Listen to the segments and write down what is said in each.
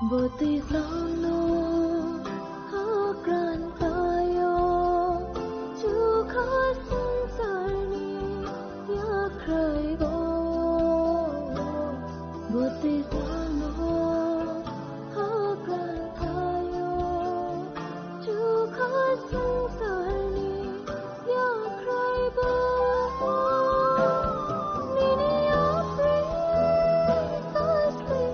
Boti lano hakran tayo Chukha sansarni yakrai go Boti lano hakran tayo Chukha sansarni yakrai go Nini yapri tasli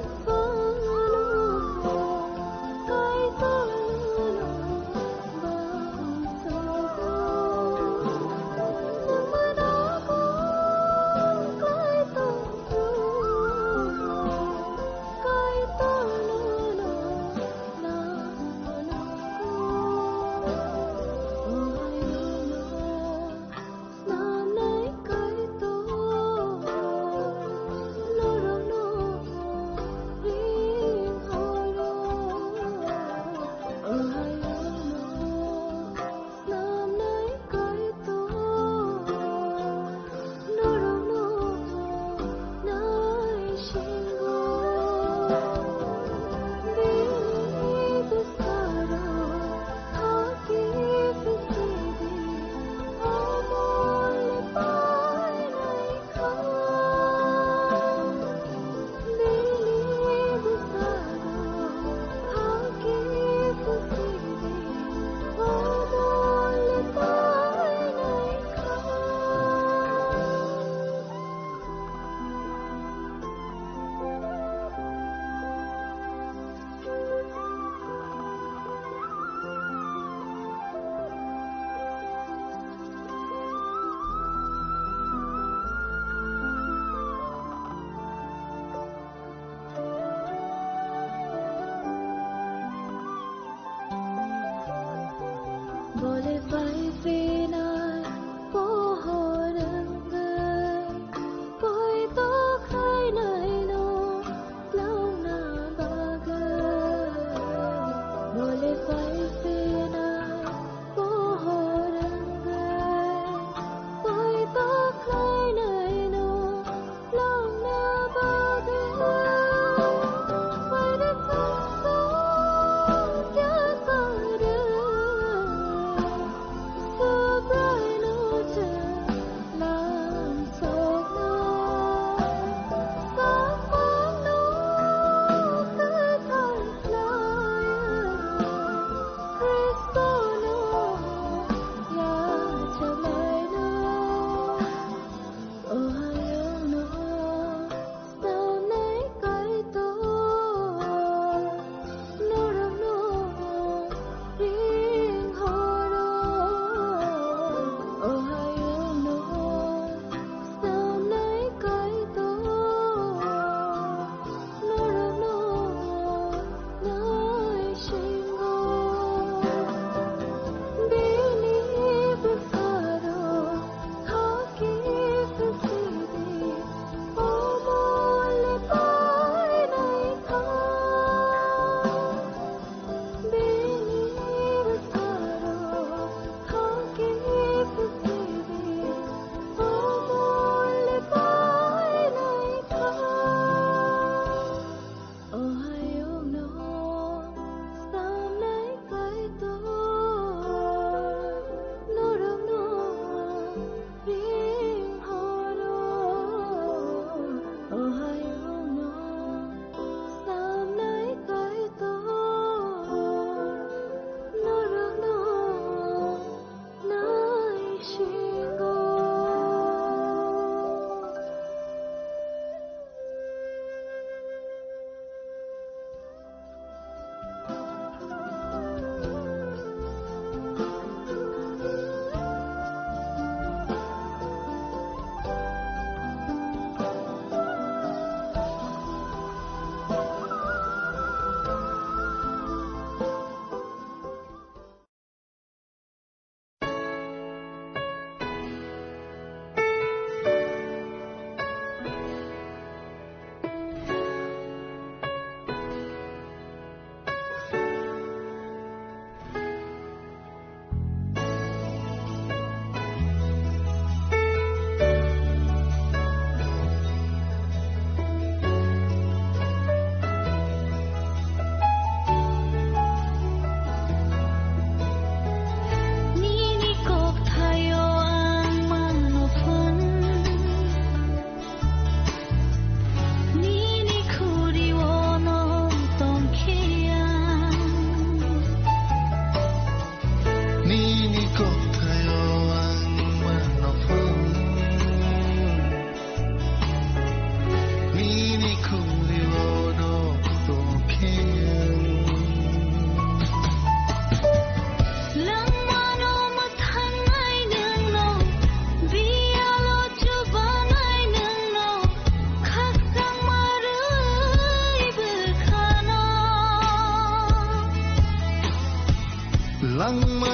Boleh paifinai pohorangai Poi to khai nai no lau na bagai Boleh paifinai pohorangai Poi to khai nai no lau na bagai Pada saso kya kare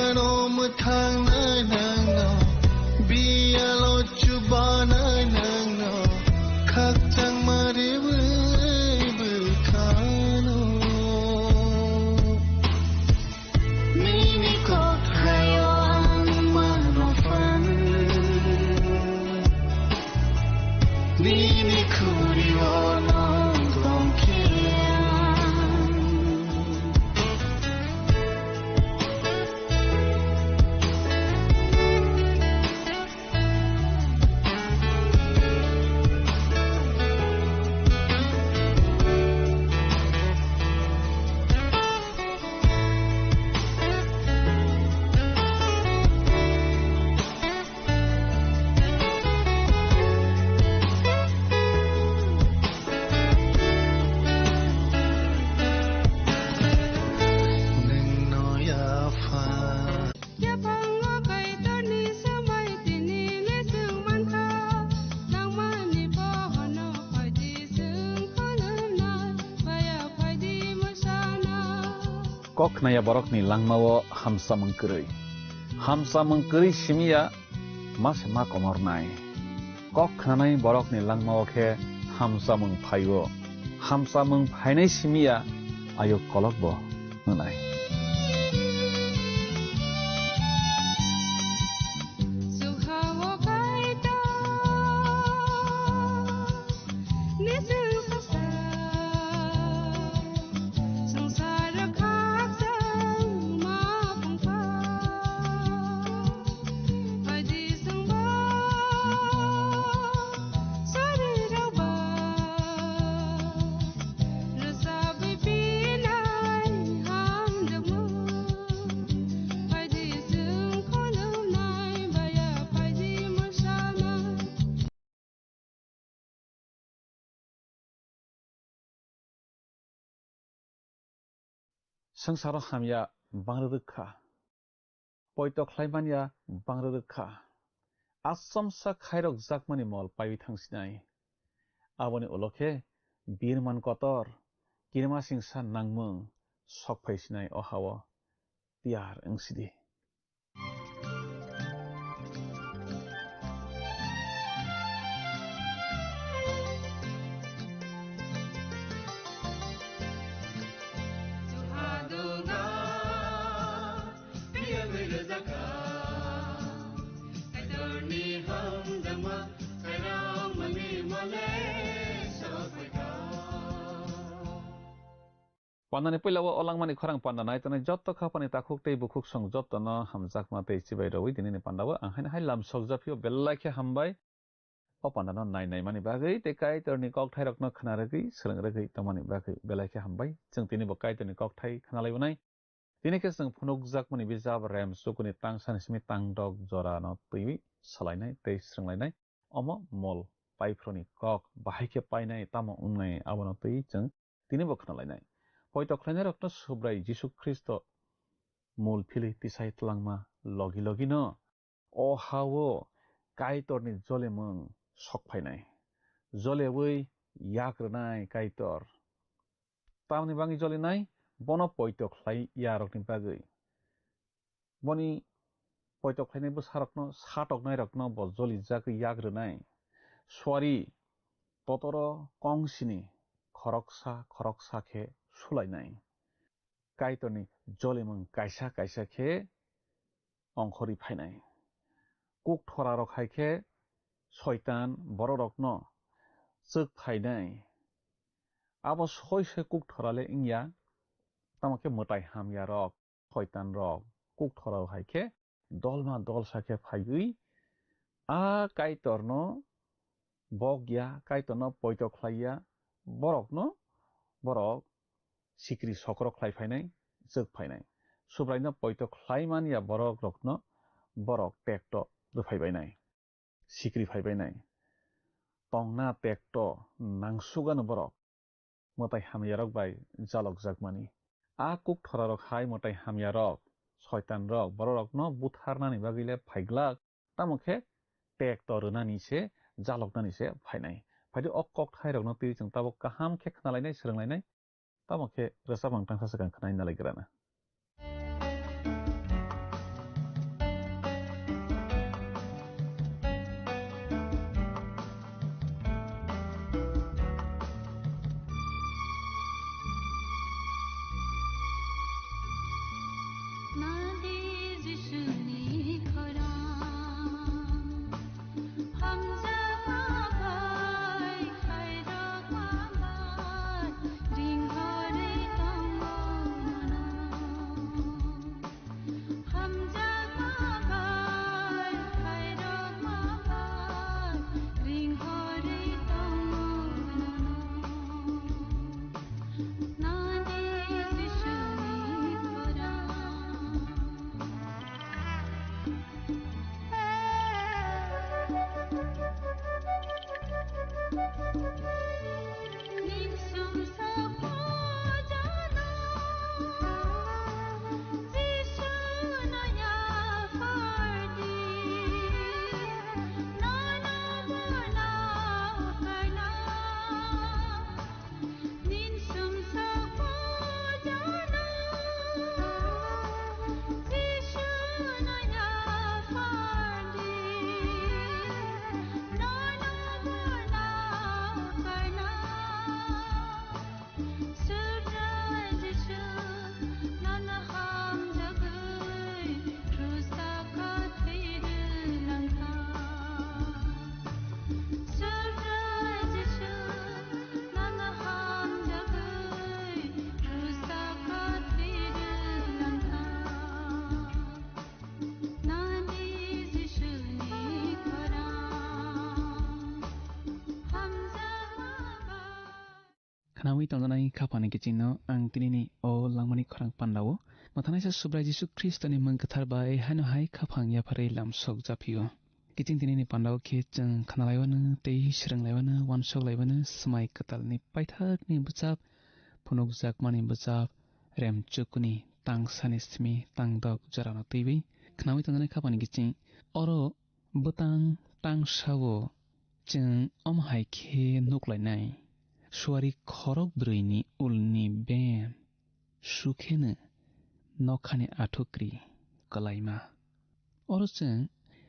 Kanom thang nang no bialo chubana nang no khak chang mare bu khano mini ko thayo mano fan mini khuri ono dong kia kok naya borok ni langmawo hamsa mengkeri simia mas ma komor nai kok nanai borok ni langmawo ke hamsa mengphainai simia ayo kolok bo nai Sangsaro hamya bangrukha poito khlaimania bangrukha asamsa khairok jakmani mol pai thangsinai aboni olokhe birman kotor kirma singsa nangmung sokphaisinai ohawo tiar engsidi Pandani pailawo olangmani khorang pandanai tane jotto khapani takhuk tei bukhuk song jotto no hamjakma tei chibai rawi dinini pandawo anghaina hai lam sogjapio bellaikhe hambai o pandano nainai mani bagui tei kaitorni kokthai rokno khonaragui srungragui tongmani bagui bellaikhe hambai jeng tini bo kaitorni kokthai khonalaibonai tinike jeng phunukjakmani bijab rem sukuni tangsani simi tangdok jora no tui salainai tei srunglainai omo mol paifroni kok bahaike painai tamo ungnai abono tui jeng tini bo khonalainai poito khlainai rokno subrai Jisu Kristo mul phili tisai tlangma logi logi no o hawo kaitorni jolemung sokphainai jolewi yakrnai kaitor tamni bangi jolinai bono poito khlai yarokni bagui boni poito khlainai bwsarokno satoknai rokno bo jolijak yakrnai swari totoro kongsini khoroksa khe sulainai kaitorni jolemung kaisa kaisa khe ongkhori phainai kuk thora rok haikhe shaitan bororokno chuk phainai abo soi kuk thorale ingya tamake mutai hamya rok shaitan rok kuk thora haikhe dolma dolsa khe phaigui a kaitorno bogya kaitorno poito khlaiya borok sikri sokrok khlai phainai chuk phainai subraino poito khlaimania borok rokno borok tekto rufaibainai sikri phaibainai tongna tekto nangsugano borok motai hamya rok bai jalok jakmani a kuk thora rok hai motai hamya rok shaitan rok borok rokno butharnani bagile phaiglak tamokhe tekto rwnani se jaloknani se phainai phaidu ok thai rokno tui jeng tabuk kaham khe khnalainai srunglainai tamokhe resapang tangsa sakang khnai nalaigrana Kanawi tontonai kapani kicino ang tinini o langmani khorang pandawo mathanai sa subrai Jisu Kristoni mangkathar bai hano hai khapang ya pharai lamsok japio kiting tinini pandawo khe jeng khanalaiwano tei srunglaiwano wansok laiwano smai katalni paithakni bwchap phunuk jakmani bwchap remchukni tangsani smi tangdok jarano teiwi khanawi tontonai kapani kicing oro bwtang tangsawo jeng omhai khe nuklainai suari khorok bruyni ulni bem sukheno nokhani athukri kalaima oro jeng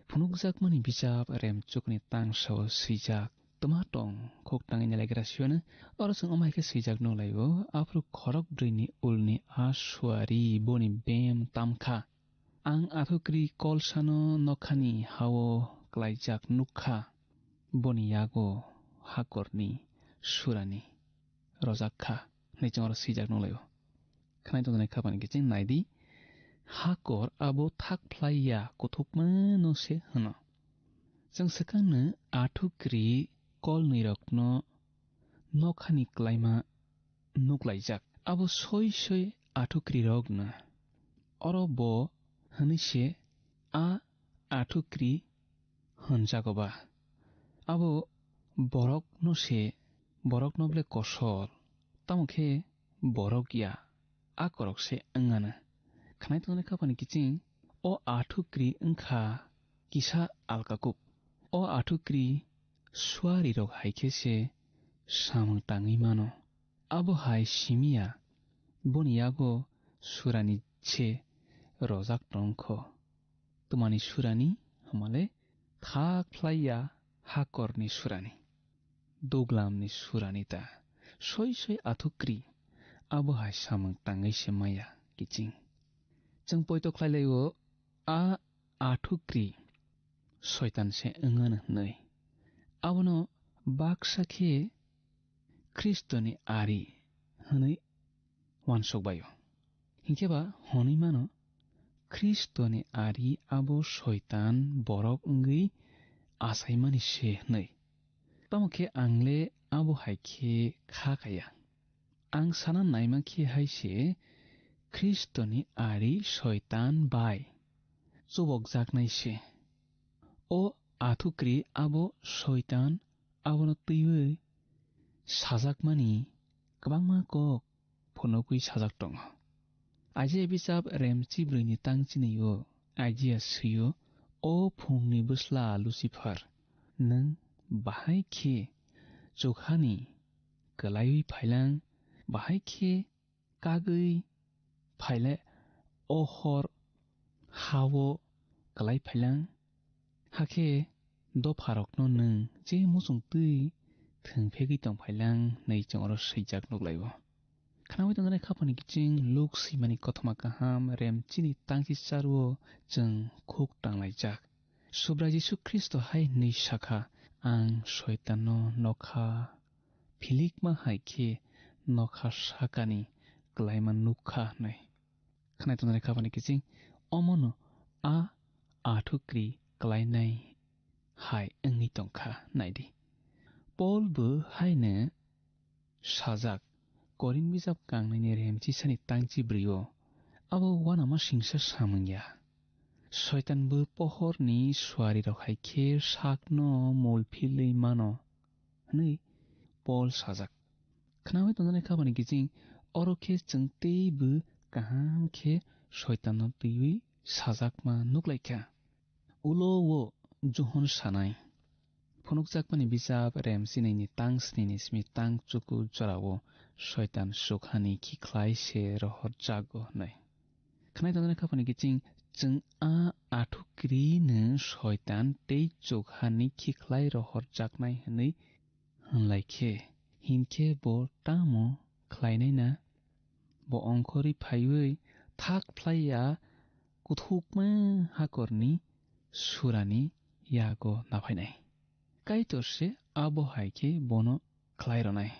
phunukjakmani bijap remchukni tangsao swijak tumatong khoktangni nalaigra siwano oro jeng omhai khe swijak nuklaibo afru khorok bruyni ulni a suari boni bem tamkha ang athukri kolsano nokhani hawo klaijak nukha boni yago hakorni surani rojakha naichong oro swijak nulaibo khanai tontonai khapani kicing naidi hakor abo thakphlaiya kuthukmano se hino jeng swkangno athukri kolnirokno nokhani klaima nuklaijak abo soi soi athukri rokno oro bo hinise a athukri honjagoba abo borok no se borok no ble kosor tamokhe borok ya akorok se angana khanai tongnai khapani kicing o athukri wngkha kisa alkakuk o athukri suari rok haikhe se samung tangui mano abo hai simiya boni yago surani se rojak tongkho tumani surani hamale thakphlaiya hakorni surani duglamni suranita soi soi athukri abo hai samung tangui se maya kicing jeng poito khlailaiwo a athukri shaitan se angana hnai abono baksa khe Kristoni ari hnai wansokbayo hinkeba honui mano Kristoni ari abo shaitan borok wngui asaimani se hnai tamokhe angle abo haikhe khakaya ang sana naimakhe haise Kristoni ari shaitan bai chubokjaknai se o athukri abo shaitan abono teiwi sajakmani kwbangma kok phunukui sajak tongo Isaiah bijap remchi bruyni tangchinio Isaiah suyo o phungni bwsla Lucifer nung bahai khe jokhani kwlaiwi phailang bahai khe kagui phaile o hor hawo klai phailang hakhe dopharokno nung je muchungtui thungphegui tongphailang naichong oro swijak nuklaibo khanawi tongnai khapani kicing Luke simani kothoma kaham remchini tangchi charuo jeng khuk tanglaijak subrai Jisu Kristo hai nei sakha ang shaitanno nokha philikma haikhe nokha sakani klaima nukha hnai khanai tongnai khapani kicing omono a athukri klainai hai wngui tongkha naidi Paul bo haino sajak Korin bijap kangnaini remchi sani tangchi brio abo wanama singsa samungya shaitan bo pohorni suari rok haikhe sakno molphilui mano hnui Paul sajak khanawi tongnai khapani kicing oro khe cheng teibo kaham khe shaitanno teiwi sajakma nuklaikha ulo wo johon sanai phunukjakmani bijap remchini tangsni simi tangchuku jorao shaitan sukhani khikhlai se rohorjago hnai khanai tongnai khapani kicing jeng a athukri no shaitan tei chokhani khikhlai rohorjaknai hnui hunlaikhe hinkhe bo tamo khlainai na bo ongkhori phaiwi thakphlaiya kuthukma hakorni surani yago naphainai kaitorse abo haikhe bono khlaironai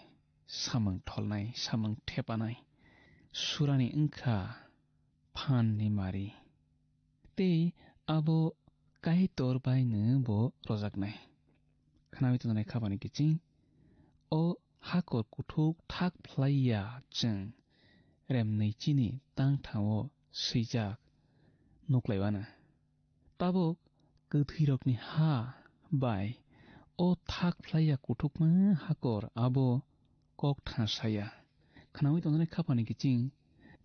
samung tholnai samung thepanai surani wngkha phanni mari tei abo kaitor baino bo rojaknai khanawi tongnai khapani kicing o hakor kuthuk thak phlaiya cheng rem neichini tangthao seijak nuklaibana tabuk kwthirokni ha bai o thak phlaiya kuthukma hakor abo kok thasaya khanawi tonjani khapani kiching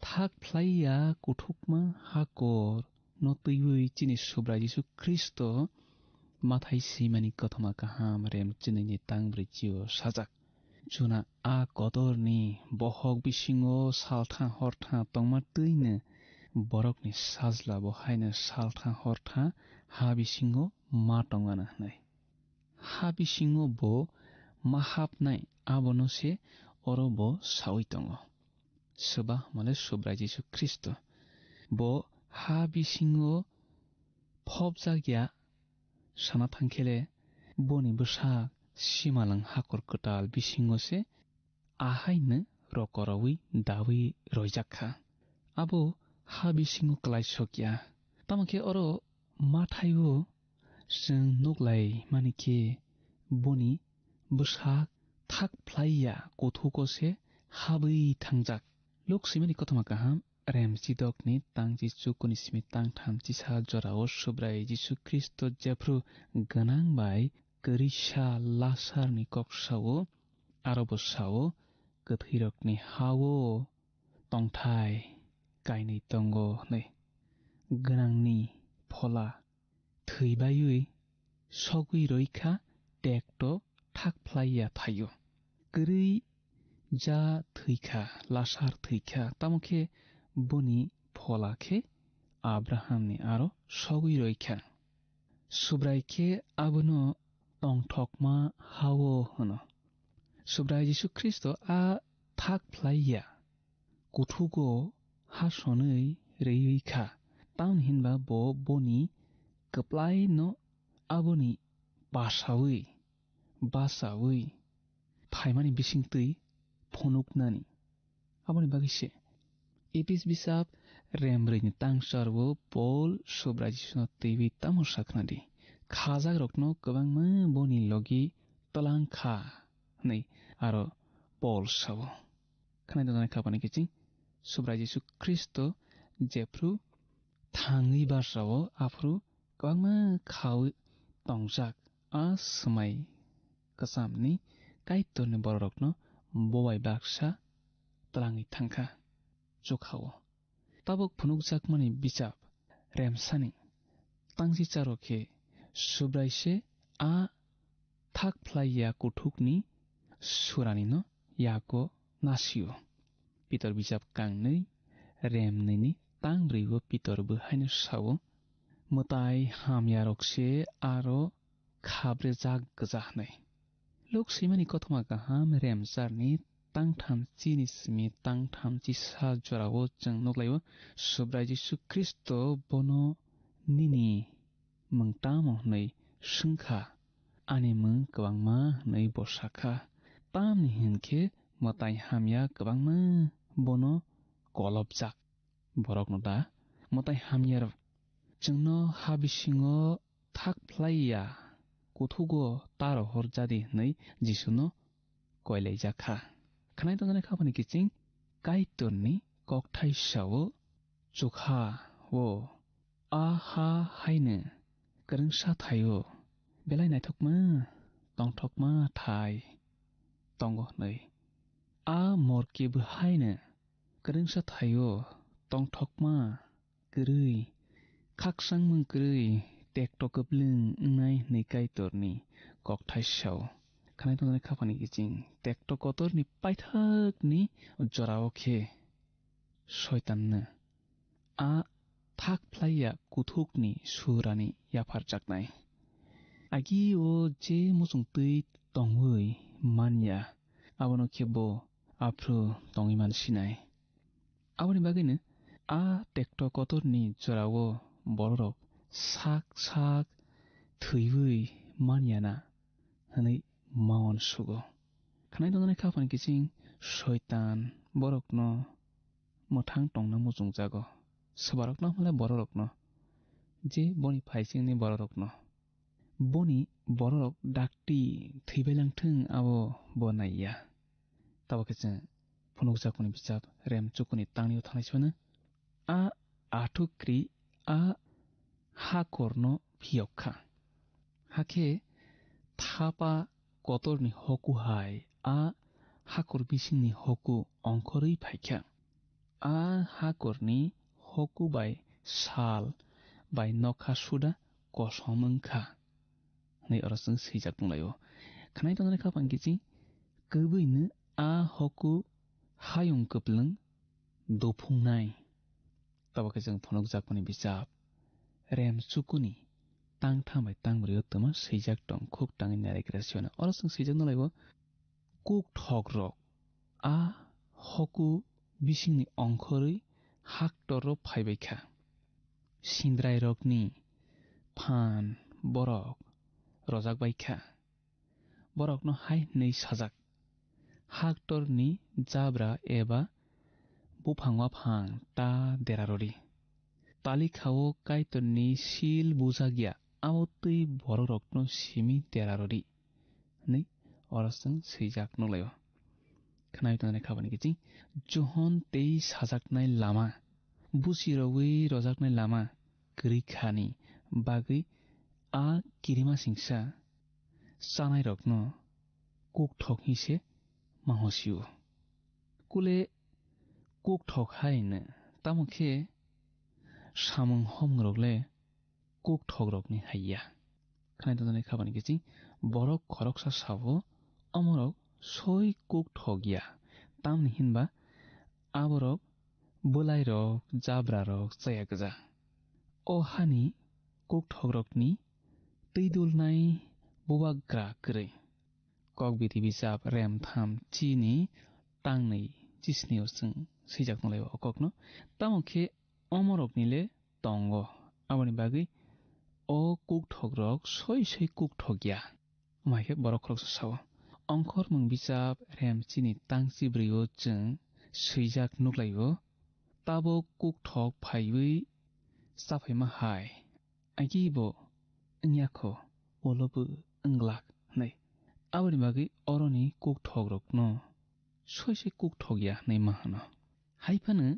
thak phlaiya kuthukma hakor no tuiwi chini subra Jisu Kristo mathai simani kothoma kaham rem chini tangbri jio sajak juna a kodorni bohok bisingo saltha hortha tongma tuine borokni sajla bohaina saltha hortha ha bisingo ma tongana hnai ha bisingo bo mahapnai abono se orobo sawi tongo soba male subra Jisu Kristo bo ha bisingo phobjagya sana thangkhele boni bwsak simalang hakor kotal bisingo se ahaino rokorowi dawi roijakha abo ha bisingo klaisokya tamake oro mathaiwo जों nuklai manike boni bwsak thak phlaiya kuthukko se habai thangjak loksimani kothoma kaham rem chidokni tangji chukuni simi tangtham chisa jorao subrai Jisu Kristo jefru ganang bai korisa lasarni koksawo arobo sawo kwthirokni hawo tongthai kainai tongo nei ganangni phola thৈबायै sogui roikha tekto thak phlaiya thayo kwrwi ja thৈkha lasar thৈkha tamokhe boni pholakhe Abrahamni aro sogui roikha subraikhe abono tongthokma hawo hono subrai Jisu Kristo a thak phlaiya kuthugo hasonoi reikha taun hinba bo boni keplai no aboni basawi thaimani bisingtui phonuknani aboni bagise epis bisap remreni tangsarbo Paul subra Jisu teibi tamo saknadi khajak rokno kwbangma boni logi tolangkha nei aro Paul sabo khanai dona khapani kiching subra Jisu Kristo jefru thangi basao afru kwbangma khawi tongjak a smai kasamni kaitorni borokno bowai baksa tlangi thangkha chukhawo tabuk phunukjakmani bichap remsani tangji charokhe subraise a thak phlaiya kuthukni surani no yako nasio pitor bichap kangnei remneni tangbrigo pitorbo haino sawo mutai hamyarokse aro khabre jak gjahnai lok simani kothoma kaham remsarni tangtham chini simi tangtham chisa jorao jeng nuklaibo subrai Jisu Kristo bono nini mungtamo nei sungkha ani mung kwbangma nei bosakha tamni hinkhe mutai hamya kwbangma bono kolobjak borokno da mutai hamyar जोंनो हा बिसिङो थाक फ्लाइया कुथुगो तारो हरजादि नै जिसुनो कयलायजाखा खानाय तंजानाय खामानि किचिं काइतरनि ककथाइसावो चुखा वो आहा हायनो गोरोंसा थायो बेलाय नायथकमा तंथकमा थाय तंग नै आ मरकेबो हायनो गोरोंसा थायो तंथकमा गोरै खाकसां मंक्रै टेक्टकबलों नाय नैकाइतरनि ककथाइसाव खानाय तंजानाय खामानि किचिं टेक्टकतरनि पाइथाकनि जरावखे शयताननो आ थाक फ्लाइया कुथुकनि सुरानि याफारजाकनाय आगि ओ जे मुसुं तै तंवै मानिया आबनो खेबो आफ्रु तंगै मानसिनाय आबनि बागैनो आ टेक्टकतरनि जरावो borok sak sak thৈबै मानियाना हनै मावन सुगो खानाय तंजानाय खामानि किचिं शयतान borokno mothang tongna mujung jago swarokno mala borokno je boni phaisingni borokno boni borok dakti thৈबायलांथों abo bonaiya ताबोके जों फुनुकजाकनि बिजाब रेम चुकुनि तांनियाव थांनायसिबानो आ आथुक्रि आ हाकरनो भियखा हाके थापा कतरनि हकुहाय आ हाकर बिसिंनि हकु अंखरै फाइख्या आ हाकरनि हकु बाय साल बाय नखा सुदा कसमंखा नै अरसं सैजाक बुंलायो खानाय तंनानै खापांगिजि गोबैनो आ हकु हायुं कोप्लों दफुंनाय ताबोके जों फुनुकजाकनि बिजाब रेम चुकुनि तां थांबाय तांब्रै उत्तमा सैजाक दं खुक तांनि नारेग्रासियानो अरसं सैजाक नलायबो कुक ठग रक आ हकु बिसिंनि अंखरै हाक्टर फाइबायखा सिन्द्राय रकनि फान बरक रजाक बायखा बरकनो हाय नै साजाक हाक्टरनि जाब्रा एबा बुफांवा फां ता देराररि तालिखाओ काइटननि सिल बुजागिया आओ तै बरकनो सिमि देराररि नै अरसं सैजाक नलायो खानाय तंनानै खाबानि गिजि जहन तै साजाकनाय लामा बुसिरवै रजाकनाय लामा गैखानि बागै आ किरिमा सिंसा सानाय रकनो कुक ठग हिसे माहसिउ कुले कुक ठग हायनो तामुखे सामुं हम रगले कुक ठग रकनि हायया खानाय तंनानै खाबानि गिजि बरक खरकसा सावो अमरक सय कुक ठगिया तामनि हिनबा आबरक बोलाय रक जाब्रा रक जाया गजा अ हानि कुक ठग रकनि तैदुलनाय बुबाग्रा गरै कक बिधि बिजाब रेम थाम चीनि तांनै चिस्नियाव जों सैजाक नलायो अककनो तामुखे अमरकनिले तंग आबनि बागै अ कुक ठग रक सय सय कुक ठगिया माइके बरक खरकसा सावो अंखर मुं बिजाब रेम चीनि तांसि ब्रैयो जों सैजाक नुग्लायो ताबो कुक ठग फाइबै साफायमा हाय आगिबो इंयाखो ओलोबो इंग्लाक नै आबनि बागै अरनि कुक ठग रकनो सय सय कुक ठगिया नै माहनो हाइफानो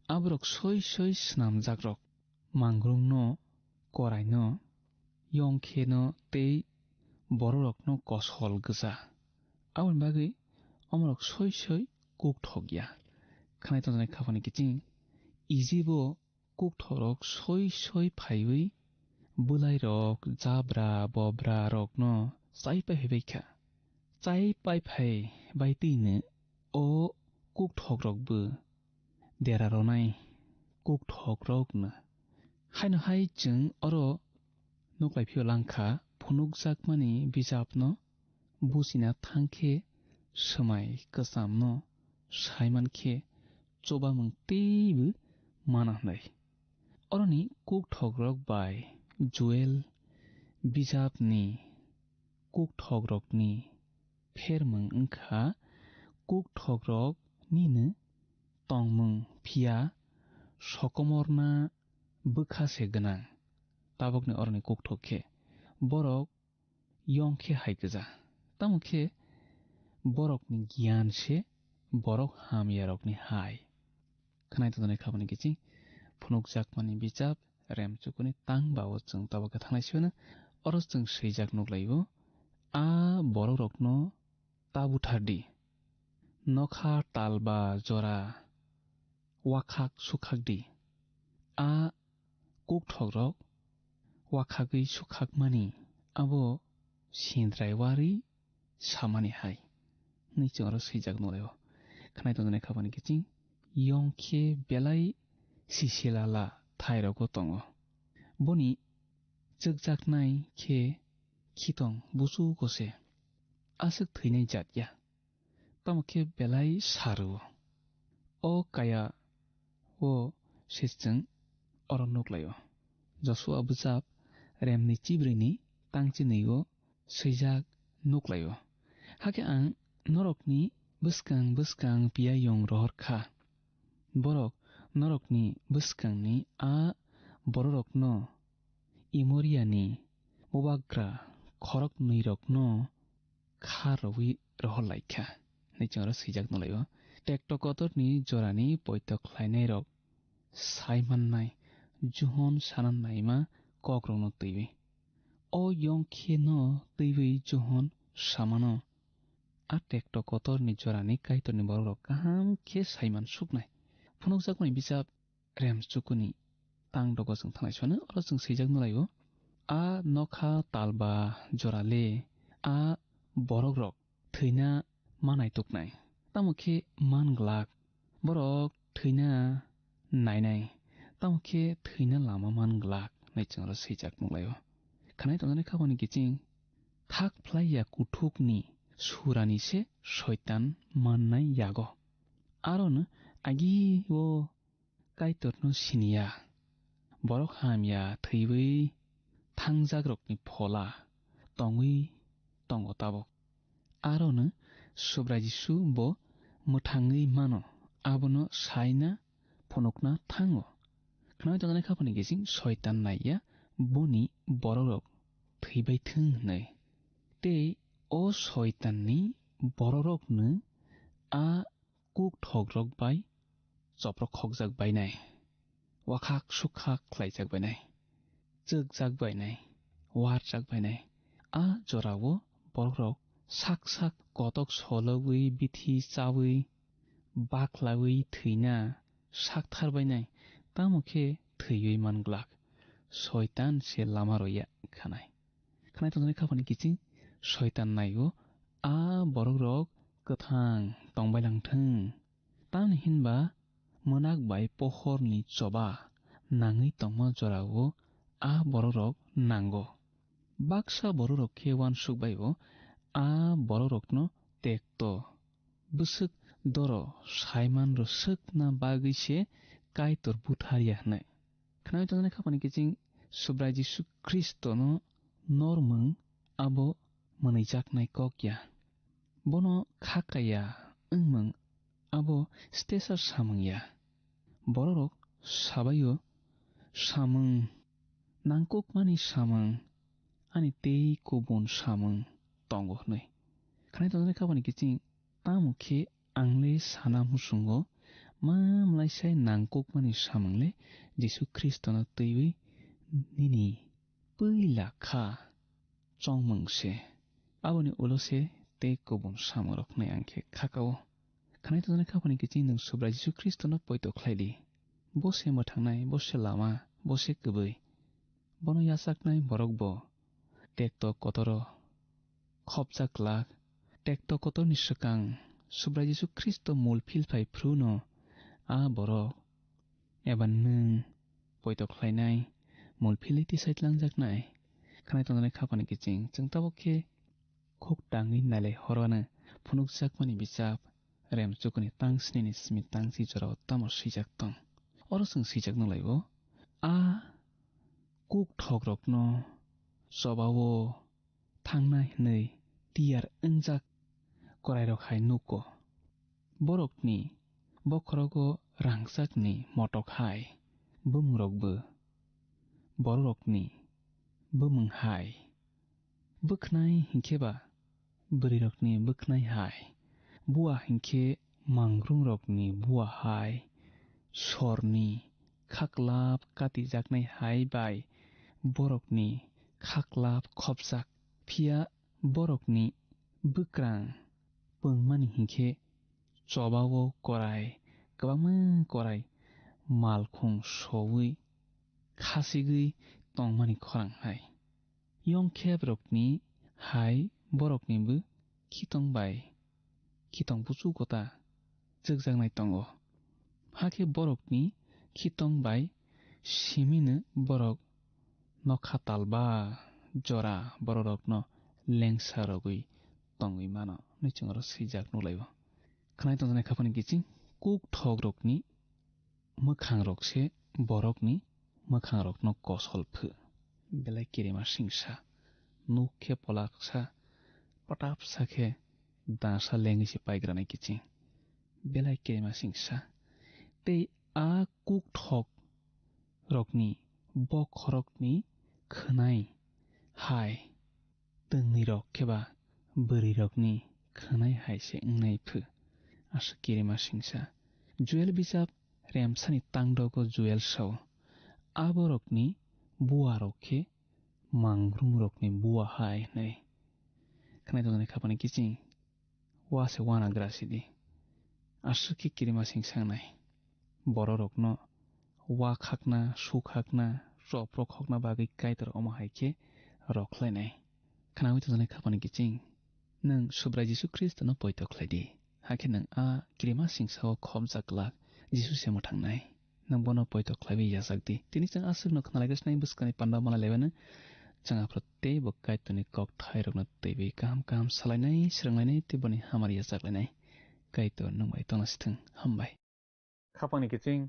आबरक सय सय स्नाम जाग्रक मांग्रुंनो करायनो यंखेनो तै बररकनो कसल गजा आबनि बागै अमरक सय सय कुक ठगिया खानाय तंजानाय खाफानि गिजि इजिबो कुक ठगरक सय सय फाइबै बुलाय रक जाब्रा बब्रा रकनो चाय पाइबायखा चाय पाइफाय बायतैनो अ कुक ठगरकबो देरारनाय कुक ठगरकनो हायनो हाय जों अर नुग्लायफियो लांखा फुनुकजाकमानि बिजाबनो बुसिना थांखे समाय कसामनो साइमानखे चोबामुं तेबो मानाहनाय अरनि कुक ठगरक बाय जुएल बिजाबनि कुक ठगरकनि फेरमुं अंखा कुक ठगरक निनो तंमुं फिया सकमरना बोखासे गोनां ताबकनि अरनि कुक ठगखे बरक यंखे हायगजा तामुखे बरकनि गियान से बरक हामियारकनि हाय खानाय तंजानाय खाबानि गिजि फुनुकजाकमानि बिजाब रेम चुकुनि तां बावो जों ताबके थांनायसिबानो अरस जों सैजाक नुग्लायो आ बरक रकनो ताबुथारदि नखा तालबा जरा वाखाक सुखाकदि आ कुक ठगरक वाखागै सुखाकमानि आबो सिन्द्रायवारि सामानि हाय नैजों अरस सैजाक नुलायो खानाय तंजानाय खाबानि गिजि यंखे बेलाय सिसिलाला थायरगो तंगो बनि जगजाकनाय खे खितं बुसु गसे आसक थैनाय जातया तामुखे बेलाय सारो अ काया ओ सेसजों अरन नुग्लायो जसुआ बिजाब रेमनि चिब्रैनि तांचि नैयो सैजाक नुग्लायो हाके आं नरकनि बोसकां पिया यं रहरखा बरक नरकनि बोसकांनि आ बररकनो इमोरियानि बुबाग्रा खरक नैरकनो Kharvi रहलायखा naiching aro sijak nulayo tektokotorni jorani poitok khlainai rok saimannai juhon sanan naima kokrokno teiwi o yongkhe no teiwi juhon samano a tektokotorni jorani kaitorni borok kaham khe saiman suknai phunukjakmani bisap rem chukuni tang dogo jeng thanai sano aro jeng sijak nulayo a nokha talba jorale a borok rok thina manai tuknai tamokhe manglak borok thina nainai tamokhe thina lama manglak naiching aro sijak nulayo khanai tongnani khabani kiching thak phlaiya kuthukni surani se shaitan mannai yago aron agi o kaitorno siniya borok hamya theiwi thangjagrokni phola tongwi tongo tabok aron subra jisu bo muthangwi mano abono saina phunukna thango khnai tongnani khabani kiching shaitan naiya boni borok theibai thung nei tei o shaitanni borokno a kuk thogrok bai choprok khokjak bainai wakhak sukhak khlaijak bainai chokjak bainai warjak bainai a jorao borokrok sak sak kotok solowi bithi chawi baklawi thina sakthar bainai tamokhe theiwi manglak shaitan se lama roya khanai tongnani khabani kiching shaitan naio a borokrok kathang tongbailangthung tamni hinba monak bai pohorni choba nangwi tongma jorao a borokrok nango baksa borokrok khe wansukbaio a borokrokno tekto bwsuk doro saiman rwsukna bagwi se kaitor butharya hnai khnai tongnani khabani kiching subra jisu kristo no normung abo manaijaknai kokya bono khakaya wngmung abo stesar samungya borok sabaio samung nangkukmani samung ani tei kubun samung tongo hnai khanai tongnani khabani kiching tamokhe angle sana musungo mamlaisai nangkukmani samungle jisu kristo no teiwi nini puila kha chongmungse aboni ulose tei kubun samurok hnai angkhe khakao khanai tongnani khabani kiching nung subra jisu kristo no poito khlaidi bose mothangnai bose lama bose kubui bono yasaknai borok bo tekto kotoro khopjaklak tekto kotorni swkang subra jisu kristo mulphil phai phruno a borok eba nung poito khlainai mulphilai tisaitlankjaknai khanai tongnani khabani kiching chung tabokhe khok tangwi nailai horwano phunukjakmani bichap rem chukuni tang snini simi tangsi jorao tamo sijak tong oro chung sijak nunglaio a kuk thogrokno chobao thangnai hnai tiyar ungjak korairok hai nuko borokni bokhorogo rangjakni motok hai bumungrokbo borokni bumung hai bukhnai hinkeba bwrwirokni bukhnai hai bua hinkhe mangrungrokni bua hai sorni khaklap katijaknai hai bai borokni khaklap khopjak phiya borokni bwkrang pungmani hinkhe chobao korai kwbangma korai malkhung sowi khasigwi tongmani khorang hai yongkheb rokni hai boroknibo khitong bai khitong buchu gota chukjaknai tongo hakhe borokni khitong bai simino borok nokha talba jora borokno lengsarogwi tongwi mano naiching aro sijak nulaio khanai tongnani khabani kiching kuk thogrokni mwkhangrokse borokni mwkhangrokno kosolphu belai kirima singsa nukhe polaksa patapsa khe dasa lengisi paigrana kiching belai kirima singsa tei a kuk thok rokni bokhorokni khwnai hai tungni rok kheba bwrwirokni khwnai hai se wngnai phu asa kirima singsa Joel bisap remsani tangdogo Joel saw aborokni buah rokhe mangrung rokni buah hai nei kanai tongani khapani kiching wase wana grasidi asa ki kirima singsang nai bororokno wa khakna su khakna roprok hokna bagui kaitor omo haike roklainai khanawi tongani khapani kiching nang subrai Jisu Christ no poito khlaidi hake nang a kirima singsao khomjaklak Jisu semo thangnai nang bono poito khlaibi yasakdi tini chang asuk no khnalaigasnai buskani panda mala lebana changa protte bokai toni kok thairokno teibi kam salainai sranglainai tiboni hamari yasaklainai kaito nangbai tonasithang hambai khapani kiching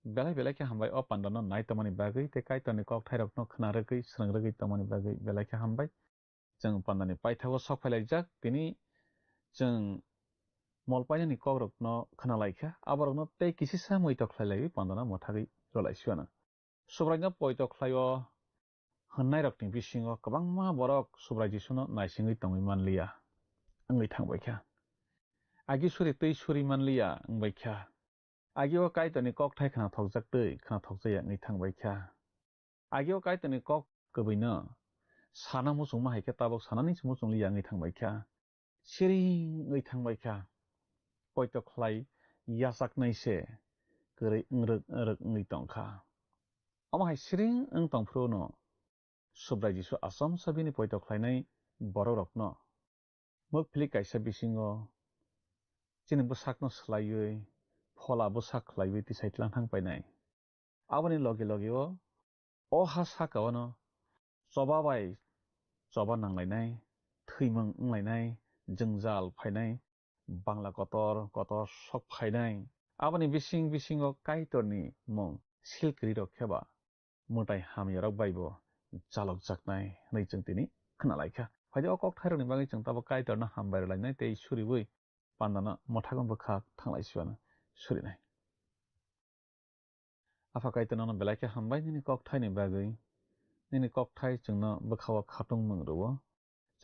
belai ke hambai o pandano nai tamani bagui te kaitoni kok thairokno khnaragui srangragui tamani bagui belai ke hambai जों पान्दानि पाइथागो सकफाइलाइजाक तिनि जों मलपाइनानि कग्रकनो खोनालाइखा आबारकनो ते किसिसा मैतख्लाइलाइबि पान्दाना मथागै रलाइसिवाना सुब्राइनो पैतख्लाइयो होननाय रकनि बिसिङो गोबांमा बरक सुब्राइ जिसुनो नाइसिङै तङै मानलिया आंलै थांबायखा आगि सुरि तै सुरि मानलिया आंबायखा आगियाव काइतनि कक Thai खोना थकजाक दै खोना थकजाया आंलै थांबायखा आगियाव काइतनि कक गोबैनो साना मोसौ माहायखे ताबक सानानि मोसौ लियाङै थांबायखा सिरिङै थांबायखा पैतख्लाइ यासाकनायसे गोरै ओंरोग ओंरै तंखा अमाहाय सिरिं ओं तंफ्रुनो सुब्राइ जिसु आसाम साबिनि पैतख्लाइनाय बररकनो मोगफिलि काइसा बिसिङो जिनबो साकनो स्लायै फलाबो साख्लायबै तिसाइतलां थांबायनाय आबानि लगे लगेओ अ हा साकावनो जबाबाय जबा नांलायनाय थैमों ओंलायनाय जोंजाल फायनाय बांला गतर सक फायनाय आबानि बिसिङो काइतरनि मुं सिलक्रि रखेबा मोदाय हामियाराव बायबो जालक जाकनाय नै जों दिनै खोनालायखा फायदे अकक थाइरनि बागै जों ताबो काइतरनो हामबायलायनाय ते सुरिबै पान्दाना मथागन बखा थांलायसिवानो सुरिनाय आफा काइतरनो बेलायखे हामबाय निनि कक थाइनि बागै निनि कक थाइ जोंनो बखावा खाtung मंग्रुवो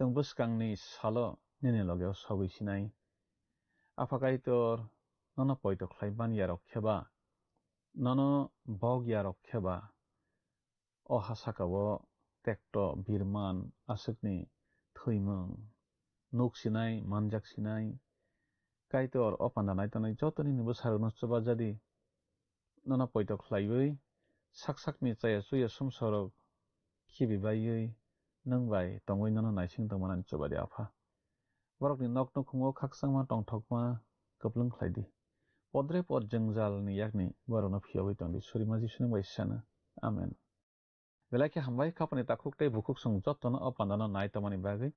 जों बुसकांनि सालो निनि लगेव सगैसिनाय आफा काइतर ननो पैतख्लाइ बानिया रखेबा ननो बगिया रखेबा अ हासाकावो टेक्ट बिरमान आसुकनि थैमों नुकसिनाय मानजाकसिनाय काइतर अ पान्दानाय तनाय जतनि निबो सारनो चबा जादि ननो पैतख्लाइबै साकसाकनि चाया सुया समसरक खिबिबायै नोंबाय तंगै ननो नाइसिं तंमानानि चबादि आफा बरकनि नकनो खुङो खाकसांमा टंथकमा गोब्लों ख्लाइदि पद्रे पद जोंजालनि याकनि बरनो फियावै तंदि सुरिमा जिसुनि बायसानो आमेन बेलाखे हामबाय खापनि ताखुकते बुकुक सं जतनो अ पान्दानो नाय तमानि बागै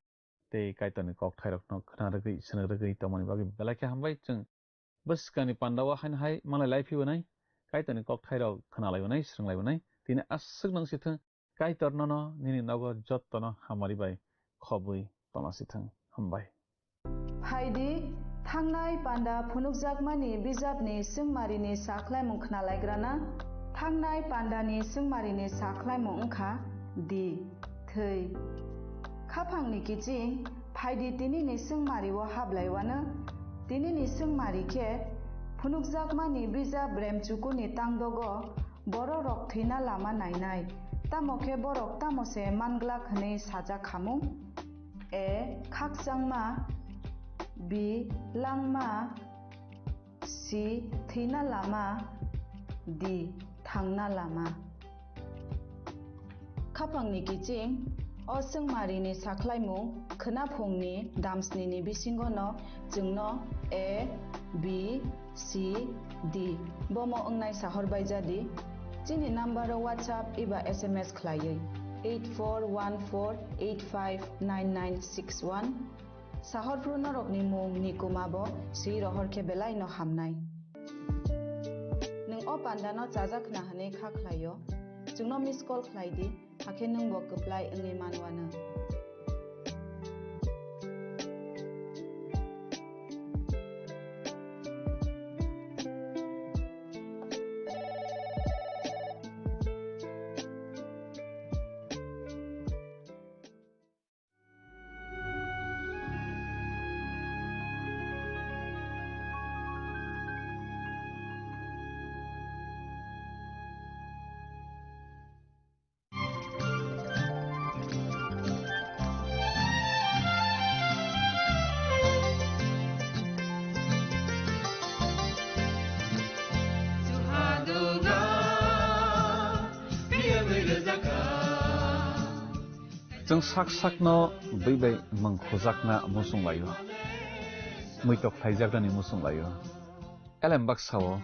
ते काइतनि कक थाइरकनो खोनारगै सनरगै तमानि बागै बेलाखे हामबाय जों बसकानि पान्दावा हाय मालाय लाइफिबोनाय काइतनि कक थाइरक खोनालायबोनाय स्रंलायबोनाय दिनै आसुक नंसिथों काइतरनो निनि नगो जतनो हामारिबाय खबै तनासिथों हामबाय फाइदि थांनाय पान्दा फुनुकजाकमानि बिजाबनि सोंमारिनि साख्लायमुं खोनालायग्राना थांनाय पान्दानि सोंमारिनि साख्लायमुं ओंखा दि थै खाफांनि किचिं फाइदि दिनैनि सोंमारिव हाबलायवानो दिनैनि सोंमारिखे फुनुकजाकमानि बिजाब रेमचुकुनि तांदगो बर रक थैना लामा नायनाय तामखे बरक तामसे मानग्ला खनै साजा खामुं ए खाकसांमा बि लांमा सि थैना लामा दि थांना लामा खाफांनि किचिं असोंमारिनि साख्लायमुं खोनाफुंनि दामस्निनि बिसिंगनो जोंनो ए बि सि डि बमो ओंनाय साहरबाय जादि जिनि नाम्बाराव WhatsApp एबा SMS खलायै 8414859961 साहरफ्रु नरकनि मुं निकुमाबो सि रहरखे बेलाय न हामनाय नों अ पान्दानो जाजाखना हनै खाख्लायो जोंनो मिस कल खलायदि हाखे नों बकप्लाय ओङै मानवानो जों sak no बै mangkhojakna musung layo muitok phaijakani musung layo elembak sawo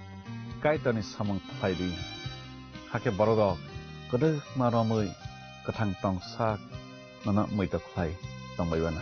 kaitani samang phaidi hake borogok kodok maromui kathang tong sak nana muitok phai tongbaibana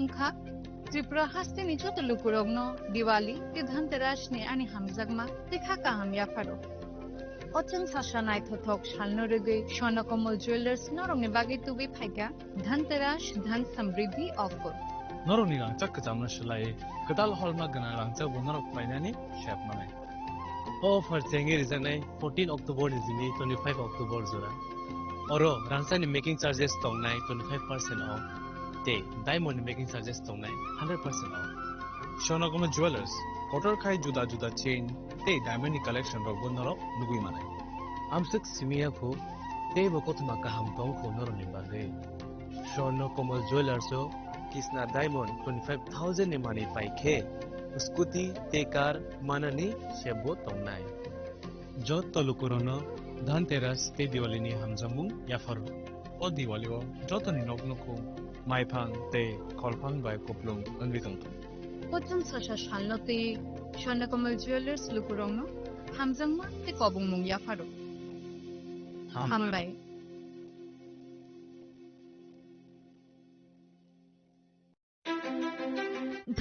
Angkha Tripura hasteni chotulukurogno Diwali te Dhanteras ni ani hamjagma te khaka hamya pharo Ochang sasanai thothok shalnorege Sonakomal Jewelers norongni bagi tubi phaiga Dhanteras Dhan Samriddhi offer Norongni rangchak kajamna shlai kedal holma gana rangchak bonarok painani shap manai offer chengi rizanai 14 October izini 25 October zora oro rangsani making charges tongnai 25% off te diamond making charges tongnai 100% off Sonakomal Jewelers Kotor khai juda juda chain te diamond collection rok bonarok nugui manai amsuk simia phu te bokotma kaham tong khonor ni bagai Sonakomal Jewelers o Kisna Diamond 25,000 ni mani paikhe scooty te car manani shebo tongnai jot tolukorono Dhanteras te Diwali ni hamjamung yafaru o Diwali o jotoni noknoko maiphang te kholphang bai koplung angwitong Ochang sasa shalnote Sonakomal Jewelers lukurogno hamjangma te kobungmung ya pharo hambai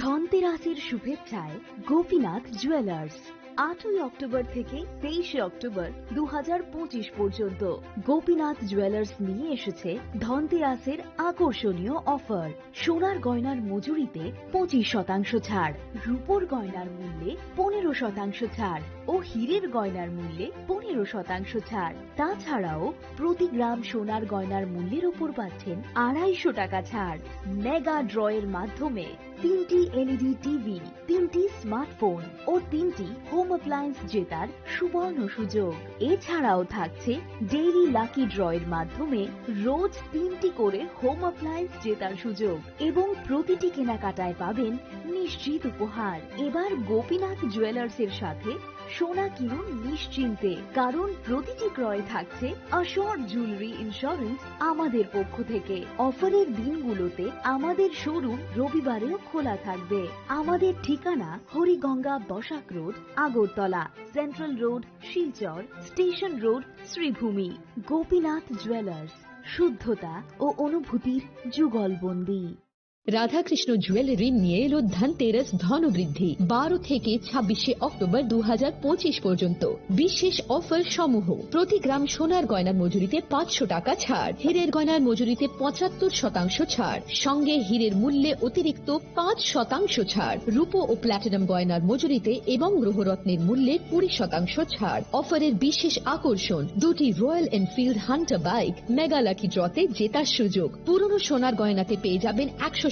ধনতেরাসের শুভেচ্ছায় Gopinath jewellers 8ই October থেকে 23শে October 2025 পর্যন্ত Gopinath jewellers নিয়ে এসেছে ধনতেরাসের আকর্ষণীয় offer সোনার গয়নার মজুরিতে 25% ছাড় রূপোর গয়নার মূল্যে 15% ছাড় ও হীরের গয়নার মূল্যে 15% ছাড় তাছাড়াও প্রতি গ্রাম সোনার গয়নার মূল্যের উপর পাচ্ছেন 250 টাকা ছাড় মেগা ড্রয়ের মাধ্যমে 3টি এলইডি টিভি 3টি স্মার্টফোন ও 3টি হোম অ্যাপ্লায়েন্স জেতার সুবর্ণ সুযোগ এছাড়াও থাকছে ডেইলি লাকি ড্রয়ের মাধ্যমে রোজ 3টি করে হোম অ্যাপ্লায়েন্স জেতার সুযোগ এবং প্রতিটি কেনাকাটায় পাবেন নিশ্চিত উপহার এবার গোপীনাথ জুয়েলার্সের সাথে সোনা কিনুন নিশ্চিন্তে কারণ প্রতিটি ক্রয়ে থাকছে অ্যাশোর্ড জুয়েলারি ইন্স্যুরেন্স আমাদের পক্ষ থেকে অফারের দিনগুলোতে আমাদের শোরুম রবিবারেও খোলা থাকবে আমাদের ঠিকানা Hariganga Basak road Agartala central road Silchar station road Sribhumi Gopinath jewellers শুদ্ধতা ও অনুভূতির যুগলবন্দী রাধাকৃষ্ণ জুয়েলারি নিয়ে এলো ধনতেরাস ধনবৃদ্ধি 12 থেকে 26 অক্টোবর 2025 পর্যন্ত বিশেষ অফার সমূহ প্রতি গ্রাম সোনার গয়নার মজুরিতে 500 টাকা ছাড় হীরের গয়নার মজুরিতে 75% ছাড় সঙ্গে হীরের মূল্যে অতিরিক্ত 5% ছাড় রূপো ও প্ল্যাটিনাম গয়নার মজুরিতে এবং গ্রহরত্নের মূল্যে 20% ছাড় অফারের বিশেষ আকর্ষণ দুটি Royal Enfield Hunter bike mega lucky ড্রতে জেতার সুযোগ পুরনো সোনার গয়নাতে পেয়ে যাবেন 100%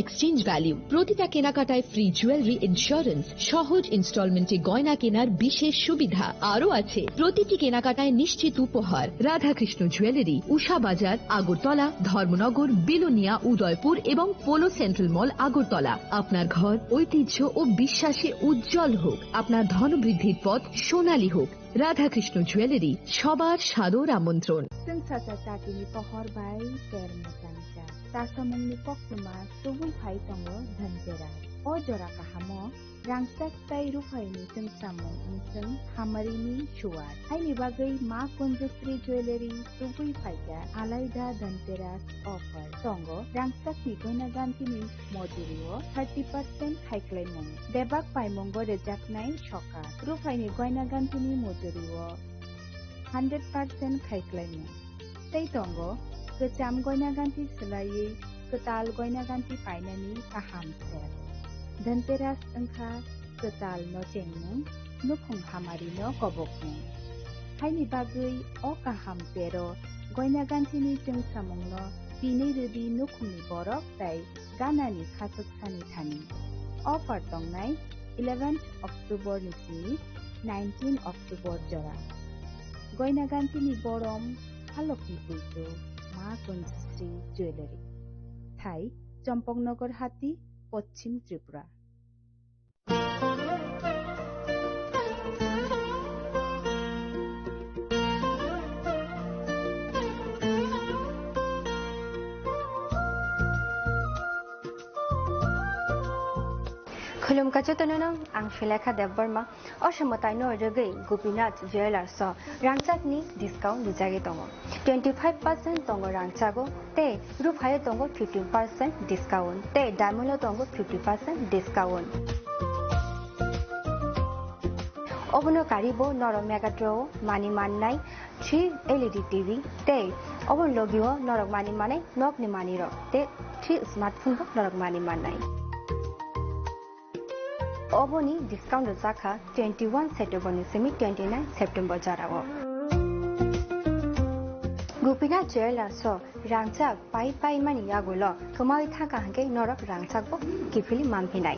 এক্সচেঞ্জ ভ্যালু প্রতিটা কেনাকাটায় ফ্রি জুয়েলারি ইন্স্যুরেন্স সহজ ইনস্টলমেন্টে গয়না কেনার বিশেষ সুবিধা আরও আছে প্রতিটি কেনাকাটায় নিশ্চিত উপহার রাধাকৃষ্ণ জুয়েলারি উষা বাজার আগরতলা ধর্মনগর বিলোনিয়া উদয়পুর এবং পোলো সেন্ট্রাল মল আগরতলা আপনার ঘর ঐতিহ্য ও বিশ্বাসে উজ্জ্বল হোক আপনার ধনবৃদ্ধির পথ সোনালী হোক রাধাকৃষ্ণ জুয়েলারি সবার সাদর আমন্ত্রণ Sensata-tatini pohor bai termutangca. Tasamungni poknuma tubul phai tongo Dhanteras. O jora kahamo rangsak tai rufaini sengsamung unseng hamarini shuar. Haini bagai ma Kunjasri Jewelry tubul phaiga alaida Dhanteras offer. Tongo rangsak ni goina gantini mojurio 30% haiklaimung. Debak paimongo rejaknai shokar. Rufaini goina gantini mojurio 100% haiklaimung. Tei tongo kecam goina ganti selai ketal goina ganti painani kaham ser. Dhanteras engkha ketal no cengmung nukhung hamari no kobokmung. Haini bagai o kaham tero goina ganti ni jengsamung no bini rudi nukhungni borok tai ganani khasuk sani thani. Offer tongnai 11th October nisi 19 October jora. goina gantini borom halokni pujo ma Kunjasri Jewelry Thai Champaknagar Hati Paschim Tripura खुलुमकाचो तनोनो आं Sulekha Debbarma असमतायनो रगै Gopinath ज्वेलार्स रांचाकनि discount लुजागे दङ 25% दङ रांचागो ते रुफायो दङ 15% discount ते डायमंडो दङ 50% discount अबनो कारिबो नर मेगाट्रो मानि माननाय 3 LED टीवी ते अबन लगियो नरक मानि माने नकनि मानि र ते 3 स्मार्टफोन बो नरक मानि माननाय अबोनी डिस्काउंट जाखा 21 सेप्टेम्बर निसिमी 29 सेप्टेम्बर जाराव गोपीनाथ ज्वेलार्स रांचाक पाई मानि यागुल थमाई थाका हंके नरक रांचाक बो किफिली मामफिनाय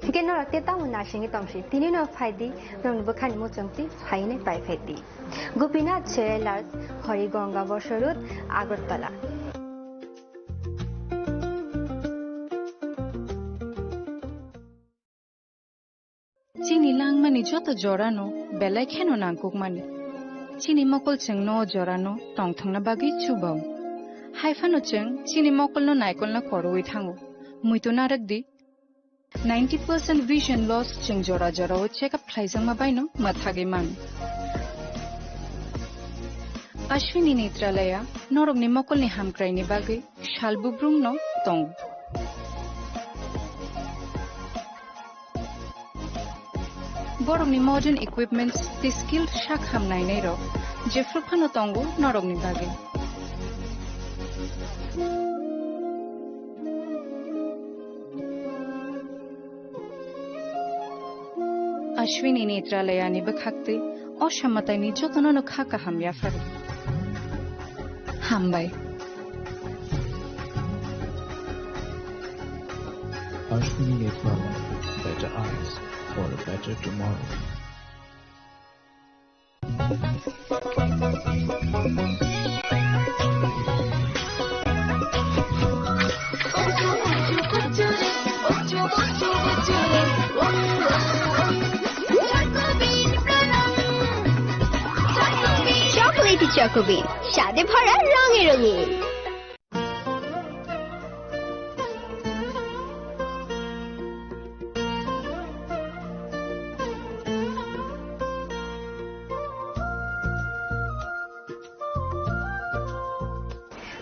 थिके नरक तेता उनाशिंगे तंगसि तिनि न फाइदि नन बखानि मोचंति फाइने पाइ फाइदि गोपीनाथ ज्वेलार्स हरिगंगा बसरुत Agartala Chini lang mani joto jorano belai kheno nangkuk mani chini mokol cheng no jorano tong thangna bagi chubau haifano cheng chini mokol no naikol na koroi thango muito narak di 90% vision loss cheng jora check up thaisang ma baino mathage man Ashwini Netralaya norok ni mokol ni hamkrai ni bagi shalbubrung no tong Borok ni modern equipments the skilled shak hamnai nei ro jefru phano tongo norok ni bage Ashwini Netralaya ni bakhakte oshammatai ni jotono no khaka hamya faru hambai Ashwini Netralaya better eyes for a better tomorrow. Chocolate Chocobean, স্বাদে ভরা রঙে রঙিন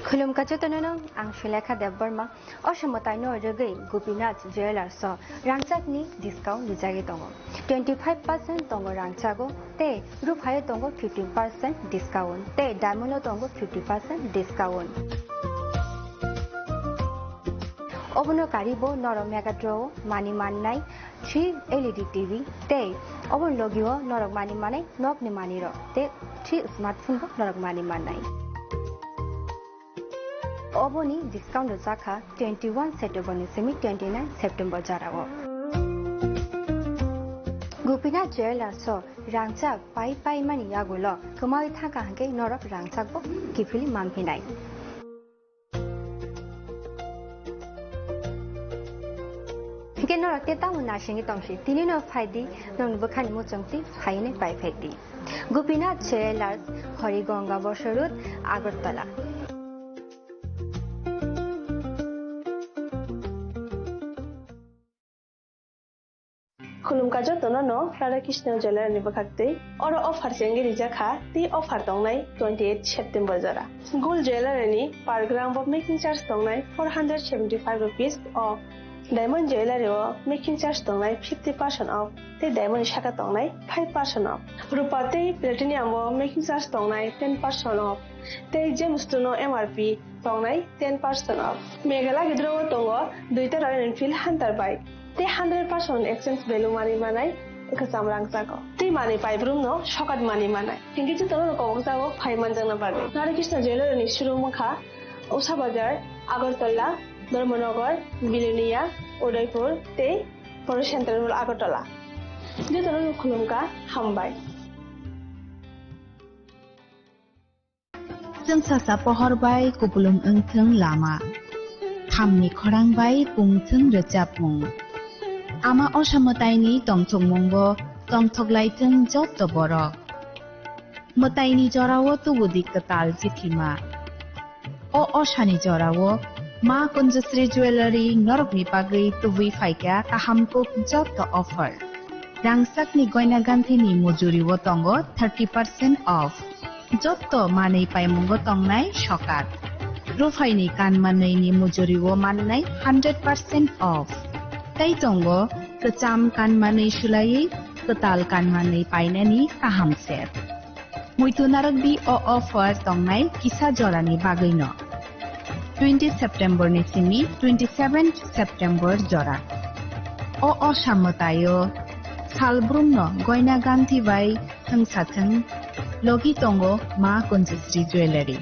खुलुमकाचो तनोनो आं Sulekha Debbarma असमतायनो रगै Gopinath ज्वेलार्स रांचाकनि discount लुजागे दङ 25% दङ रांचागो ते रुफायो दङ 15% discount ते डायमंडो दङ 50% डिस्काउंट अबनो कारिबो नर मेगाट्रो मानि माननाय 3 LED टीवी ते अबन लगियो नरक मानि माने नकनि मानि र ते 3 स्मार्टफोन बो नरक मानि माननाय अबोनी डिस्काउंट जाखा 21 सेप्टेम्बर निसिमी 29 सेप्टेम्बर जाराव गोपीनाथ ज्वेलार्स रांचाक पाई मानि यागुल थमाई थाका हंके नरक रांचाक बो किफिली मामफिनाय थिके नरक तेता उनाशिंगे तंगसि तिनि न फाइदि नन बखानि मोचंति फाइने पाइ फाइदि गोपीनाथ ज्वेलार्स हरिगंगा बसरुत आगरतला खुलुमकाजो तनोनो राधाकृष्ण ज्वेलर नि बखाक्ते और ऑफर चेंगे रिजाखा ती ऑफर दंनाय 28 सेप्टेम्बर जरा गोल्ड ज्वेलर नि per gram of making charge दंनाय 475 रुपीस ऑफ डायमंड ज्वेलर ओ मेकिंग चार्ज दंनाय 50% ऑफ ते डायमंड शाखा दंनाय 5% ऑफ रुपा ते प्लेटिनियम ओ मेकिंग चार्ज दंनाय 10% ऑफ ते जेमस्टोनो एमआरपी दंनाय 10% ऑफ मेघाला गिद्रो दंगो दुइता रॉयल एनफील्ड हंटर बाइक ते 100% एक्सचेंज वैल्यू मानि मानाय एकसाम रांचाको ते मानि पाइब्रुम नो शकट मानि मानाय हिंगिचो तनो कोंगसागो फाइमान जंगना बागे राधाकृष्ण ज्वेलर नि शुरुमुखा उषा बाजार आगरतला धर्मनगर बिलोनिया उदयपुर ते पर सेंट्रल आगरतला जे तनो खुलुमका हामबाय जों सासा पहरबाय कुबुलुम ओंथों लामा खामनि खरांबाय पुंथों रोजाबमुं आमा असामतायनि तंथंमंबो तंथगलायथों जत बर मतायनि जराव तुबुदि कताल जिखिमा अशानि जरावो मा कुंजश्री ज्वेलरी नरकनि बागै तुबुई फाइका काहामको जत अफर रांसाकनि गयना गान्थिनि मजुरिवो तंगो 30% अफ जत मानै पाइमुंगो तंगनाय सकात रुफाइनि कानमानैनि मजुरिवो माननाय 100% अफ तै तंगो कचाम कानमानै सुलायै कताल कानमानै पाइनानि काहामसे मुइतुनारक बि अफर तंगनाय किसा जरानि बागैनो 20 सेप्टेम्बर निसिमि 27 सेप्टेम्बर जरा असामतायो सालब्रुमनो गयना गान्थि बाय थंसाथं लगी तंगो मा कुंजश्री ज्वेलरी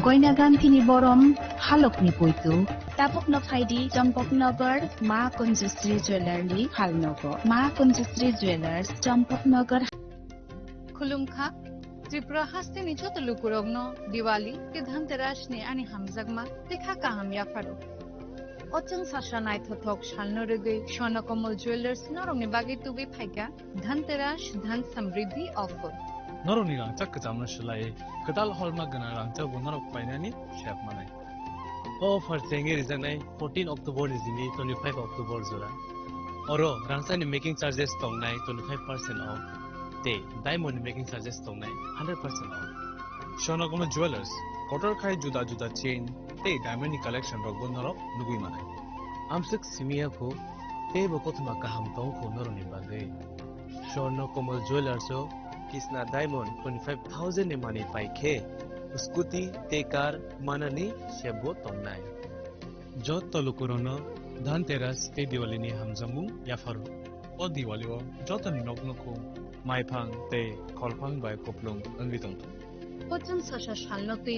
गयना गान्थिनि बरम हालकनि पुइतु तापकनो फाइदि चम्पकनगर मा कुंजश्री ज्वेलरी हालनगो मा कुंजश्री ज्वेलर्स चम्पकनगर खुलुमखा त्रिपुरा हास्तेनि चतुलुकुरगनो दिवाली ते धनतेरासनि आनि हामजागमा देखा काहाम याफारो अचंग साशा नाइथथक शालनो रगै स्वर्णकमल ज्वेलर्स नरंनि बागै तुबे फाइका धनतेरास धन समृद्धि ऑफर नरंनि रांचाक कजामना शिलाय कदाल हॉलमा गना रांचाक बनरक पाइनानि शेप मानाय ऑफर चेंगे रिजनाय 14 अक्टोबर निजिनि 25 अक्टोबर जरा अरो रांचानि मेकिंग चार्जेस तंगनाय 25% ऑफ ते डायमंड मेकिंग चार्जेस तंगनाय 100% ऑफ स्वर्णकमल ज्वेलर्स कटर खाय जुदा जुदा चेन ते डायमंड कलेक्शन रक बनरक नुगुइ मानाय आमसक सिमियाखौ ते बकथमा काहाम तंखौ नरनि बागै स्वर्णकमल ज्वेलर्स किसना डायमंड 25,000 ने माने पाइखे स्कूटी ते कार माननी शेबो तंगनाय जत तलुकुरनो धनतेरस ते दिवालीनि हामजामु याफारो ओ दिवालीओ जत नगनको माइफां ते खलफां बाय कपलुं अंगितंतो पचन साशा शालनते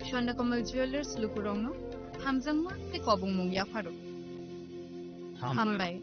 स्वर्णकमल ज्वेलर्स लुकुरंनो हामजांमा ते कबुंमुं याफारो हामबाय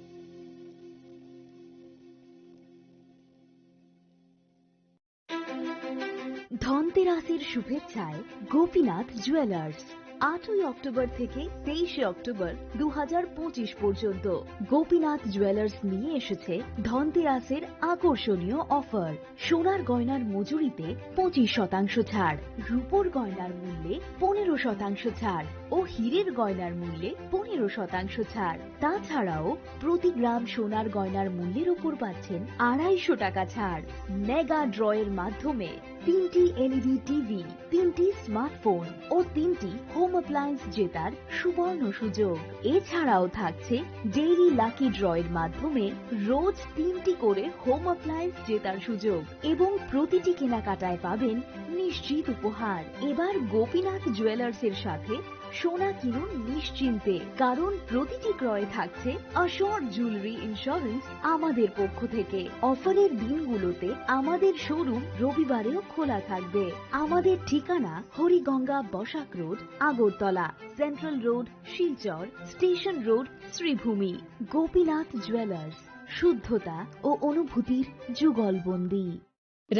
ধনতেরাসের শুভেচ্ছায় গোপীনাথ জুয়েলার্স 8 অক্টোবর থেকে 23 অক্টোবর 2025 পর্যন্ত গোপীনাথ জুয়েলার্স নিয়ে এসেছে ধনতেরাসের আকর্ষণীয় অফার সোনার গয়নার মজুরিতে 25% ছাড় রূপোর গয়নার মূল্যে 15% ছাড় ও হীরের গয়নার মূল্যে 15% ছাড় তাছাড়াও প্রতি গ্রাম সোনার গয়নার মূল্যের উপর পাচ্ছেন 250 টাকা ছাড় মেগা ড্রয়ের মাধ্যমে 3টি এলইডি টিভি 3টি স্মার্টফোন ও 3টি হোম অ্যাপ্লায়েন্স জেতার সুবর্ণ সুযোগ এছাড়াও থাকছে ডেইলি লাকি ড্রয়ের মাধ্যমে রোজ 3টি করে হোম অ্যাপ্লায়েন্স জেতার সুযোগ এবং প্রতিটি কেনাকাটায় পাবেন নিশ্চিত উপহার এবার গোপীনাথ জুয়েলার্সের সাথে সোনা কিনুন নিশ্চিন্তে কারণ প্রতিটি ক্রয়ে থাকছে অ্যাশোর্ড জুয়েলারি ইন্স্যুরেন্স আমাদের পক্ষ থেকে অফারের দিনগুলোতে আমাদের শোরুম রবিবারেও খোলা থাকবে আমাদের ঠিকানা Hariganga Basak road Agartala central road Silchar station road Sribhumi Gopinath jewellers শুদ্ধতা ও অনুভূতির যুগলবন্দী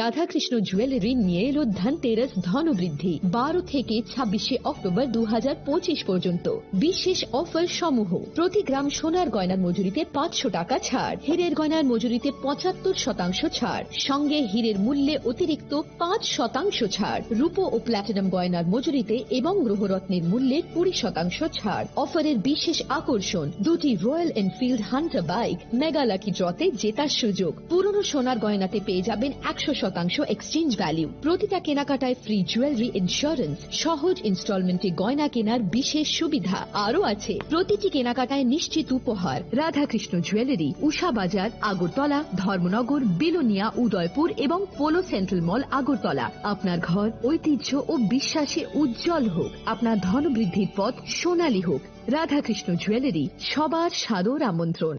রাধাকৃষ্ণ জুয়েলারি নিয়ে এলো ধনতেরাস ধনবৃদ্ধি 12 থেকে 26 অক্টোবর 2025 পর্যন্ত বিশেষ অফার সমূহ প্রতি গ্রাম সোনার গয়নার মজুরিতে 500 টাকা ছাড় হীরের গয়নার মজুরিতে 75% ছাড় সঙ্গে হীরের মূল্যে অতিরিক্ত 5% ছাড় রূপো ও প্ল্যাটিনাম গয়নার মজুরিতে এবং গ্রহরত্নের মূল্যে 20% ছাড় অফারের বিশেষ আকর্ষণ দুটি Royal Enfield Hunter bike mega lucky ড্রতে জেতার সুযোগ পুরনো সোনার গয়নাতে পেয়ে যাবেন 100% এক্সচেঞ্জ ভ্যালু প্রতিটা কেনাকাটায় ফ্রি জুয়েলারি ইন্স্যুরেন্স সহজ ইনস্টলমেন্টে গয়না কেনার বিশেষ সুবিধা আরও আছে প্রতিটি কেনাকাটায় নিশ্চিত উপহার রাধাকৃষ্ণ জুয়েলারি উষা বাজার আগরতলা ধর্মনগর বিলোনিয়া উদয়পুর এবং পোলো সেন্ট্রাল মল আগরতলা আপনার ঘর ঐতিহ্য ও বিশ্বাসে উজ্জ্বল হোক আপনার ধনবৃদ্ধির পথ সোনালী হোক রাধাকৃষ্ণ জুয়েলারি সবার সাদর আমন্ত্রণ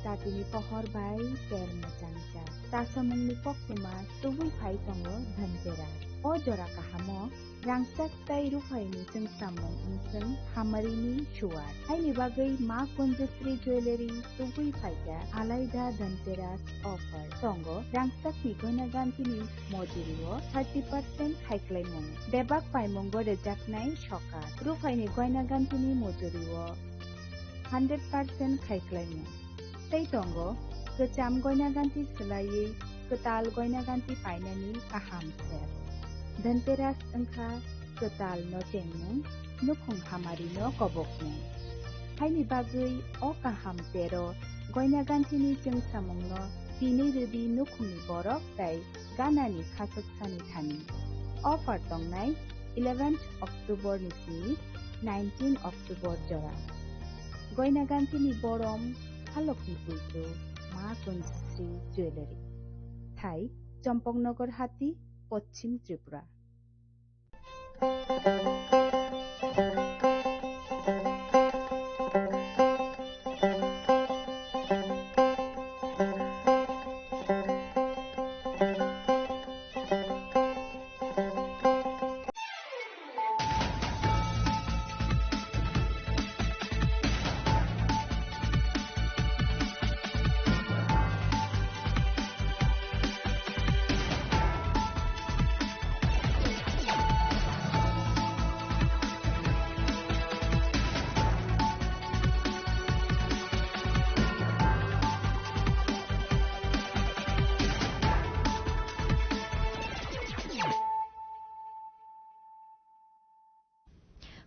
Tatini pohor bai ter macangca. Tasamungni pokuma tubui phai tongo dhantera. O jora kahamo rangsak tai rufaini sing samong unseng hamarini shuar. Hai ni bagai ma Kunjasri jewelry tubui phaika alaida dhanteras offer. Tongo rangsak ni goina gantini mojuriwo 30% haiklaimong. Debak paimongo rejaknai shokat. Rufaini goina gantini mojuriwo 100% haiklaimong. Tei tongo kecam goina ganti selai ketal goina ganti painani kaham ser. Dhanteras engkha ketal no jengmung nukhung hamari no kobokmung haini bagui o kaham tero goina ganthini jeng samung no tini redi nukhungni borok tai ganani khasaksani thani offer tongnai 11 October ni 19 October jora goina ganthini borom halokni puitu ma kunjশ্রী jewellery থাই চম্পকনগর হাতি Paschim Tripura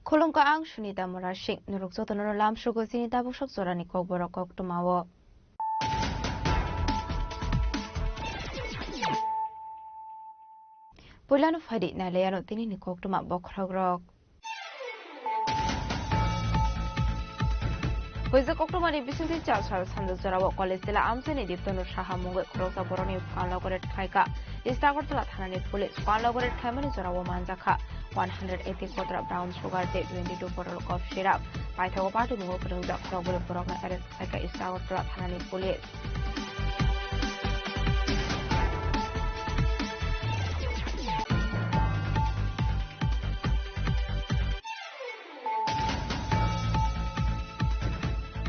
Khulungka ang Sunita Murashik nurukso tanur lam shugo sinita bushok sorani kok borok kok tumawo. Pulanu fadi na leyano tini ni kok tuma bokragrok. Hoiza kok tuma ni bisinti chasar sandu zorawo college tila amsani diptonu shahamungo khrosa boroni fanlogoret khaika Istagortala thanani police fanlogoret khaimani zorawo manjakha 180 kotra brown sugar te 22 bottle of syrup paithago party mungo krungja khorobole borokna arrest khaika Istagortala thanani police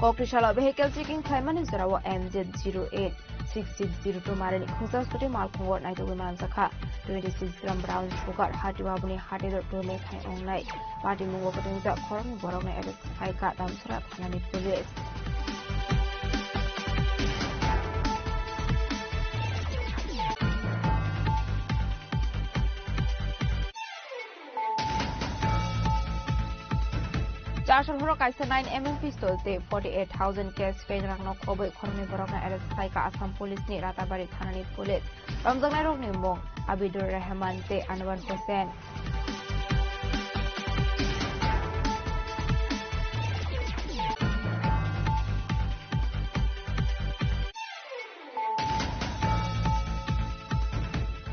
Kokrishala vehicle checking khaimani zorawo MZ08 6602 marani khungsa story malkhungo naido manjakha 26 gram brown sugar hati babuni hati do tole khai onglai party mungo krungja khorong borokna arrest khaika damsara thanani police Charshal horo kaisa 9mm pistol te 48,000 cash page rangno khoboi khorni borokna arrest khaika Assam police ni Ratabari thanani police ramjangnai rok ni mong Abidur Rahman te Anwar Hussain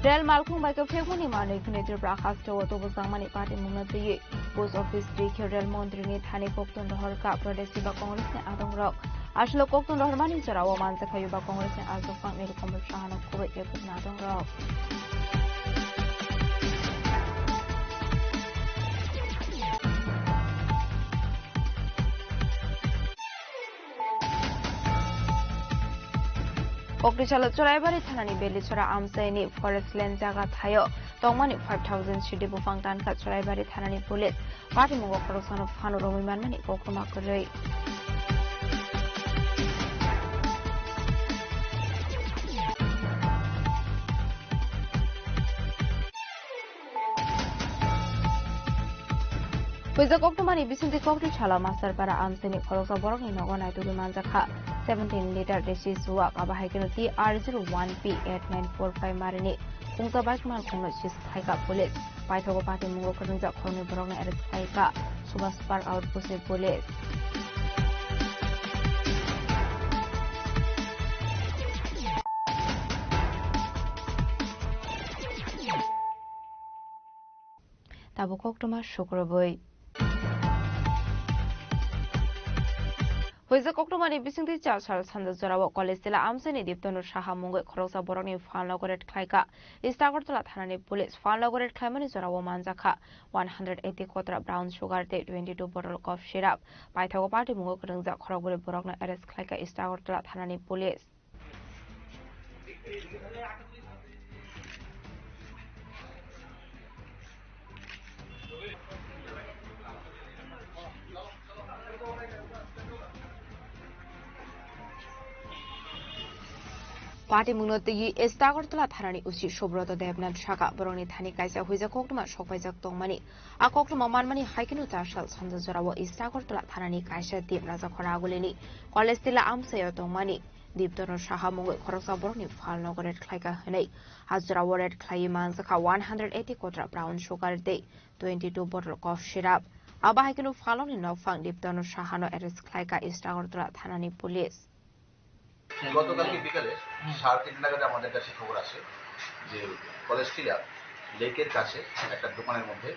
Real Malkhung by Kafemuni Mani Kunator Brahasta to Buzamani Party Munati, Post Office 3 Real Mondrini, Tani Kokton, the Horka, Prodesiba Congress and Adam Rock. Ashlo Kokton Hormani Sarawa Manzakayuba Congress and also found Mil Commercial of Kuwait and Adam Rock. Kokrishala Chorabari Thanani Belichora Amsaini Forest Land Jaga Thayo Tongmani 5,000 Shidi Bufang Tanka Chorabari Thanani Police Party Mungo Korosan of Hanu Romimanani Kokumakuri Puisa Koktumani Bisinti Kokrishala Master Para Amsaini Korosa Borok in Ogona to the Manjaka 17-liter Deshi Suak Abahakinuti R01P8945 Marini Kungsa Bike Malkono Chis Kaika Police Paithogo Party Mungo Kurunja Korni Borona Arrest Kaika Subas Park Outpost Police Tabu Koktuma Shukraboi Hoiza Koktumani Bisinti Chachar Sandazorawa College Tila Amsani Diptonu Shahamungo Khorosa Boroni Fanlogoret Kaika Istagortala Thanani Police Fanlogoret Kaimani Zorawa Manjakha 180 kotra brown sugar te 22 bottle of syrup Paithago Party Mungo Krungja Khorobole Borokna arrest Kaika Istagortala Thanani Police party মুনতigi ইস্তাগরতলা থানানি উচি সুব্রত দেবনাথ শাখা বরংনি Thani কাইসা হুইজা কোকটুমা সকবাইজাক তংমানি আ কোকটুমা মানমানি হাইকেनु চারসাল সানজা জরাও ইস্তাগরতলা থানানি কাইসা দীপ রাজা খরা আগলেনি কলেজ তিলা আমসায় তংমানি দীপতন সাহা মুঙ্গই খরকসা বরংনি ফালনগরের খ্লাইকা হनै হাজরাও রেড খ্লাই মানজাকা 180 কোট্রা ব্রাউন সুগার দে 22 বটল কফ সিরাপ আবা হাইকেनु ফালনি নফাং দীপতন সাহানো এরেস্ট খ্লাইকা ইস্তাগরতলা থানানি পুলিশ গতকালকে বিকালে 3:30 নাগাদ আমাদের কাছে খবর আসে যে কলেজটিলা লেকের কাছে একটা দোকানের মধ্যে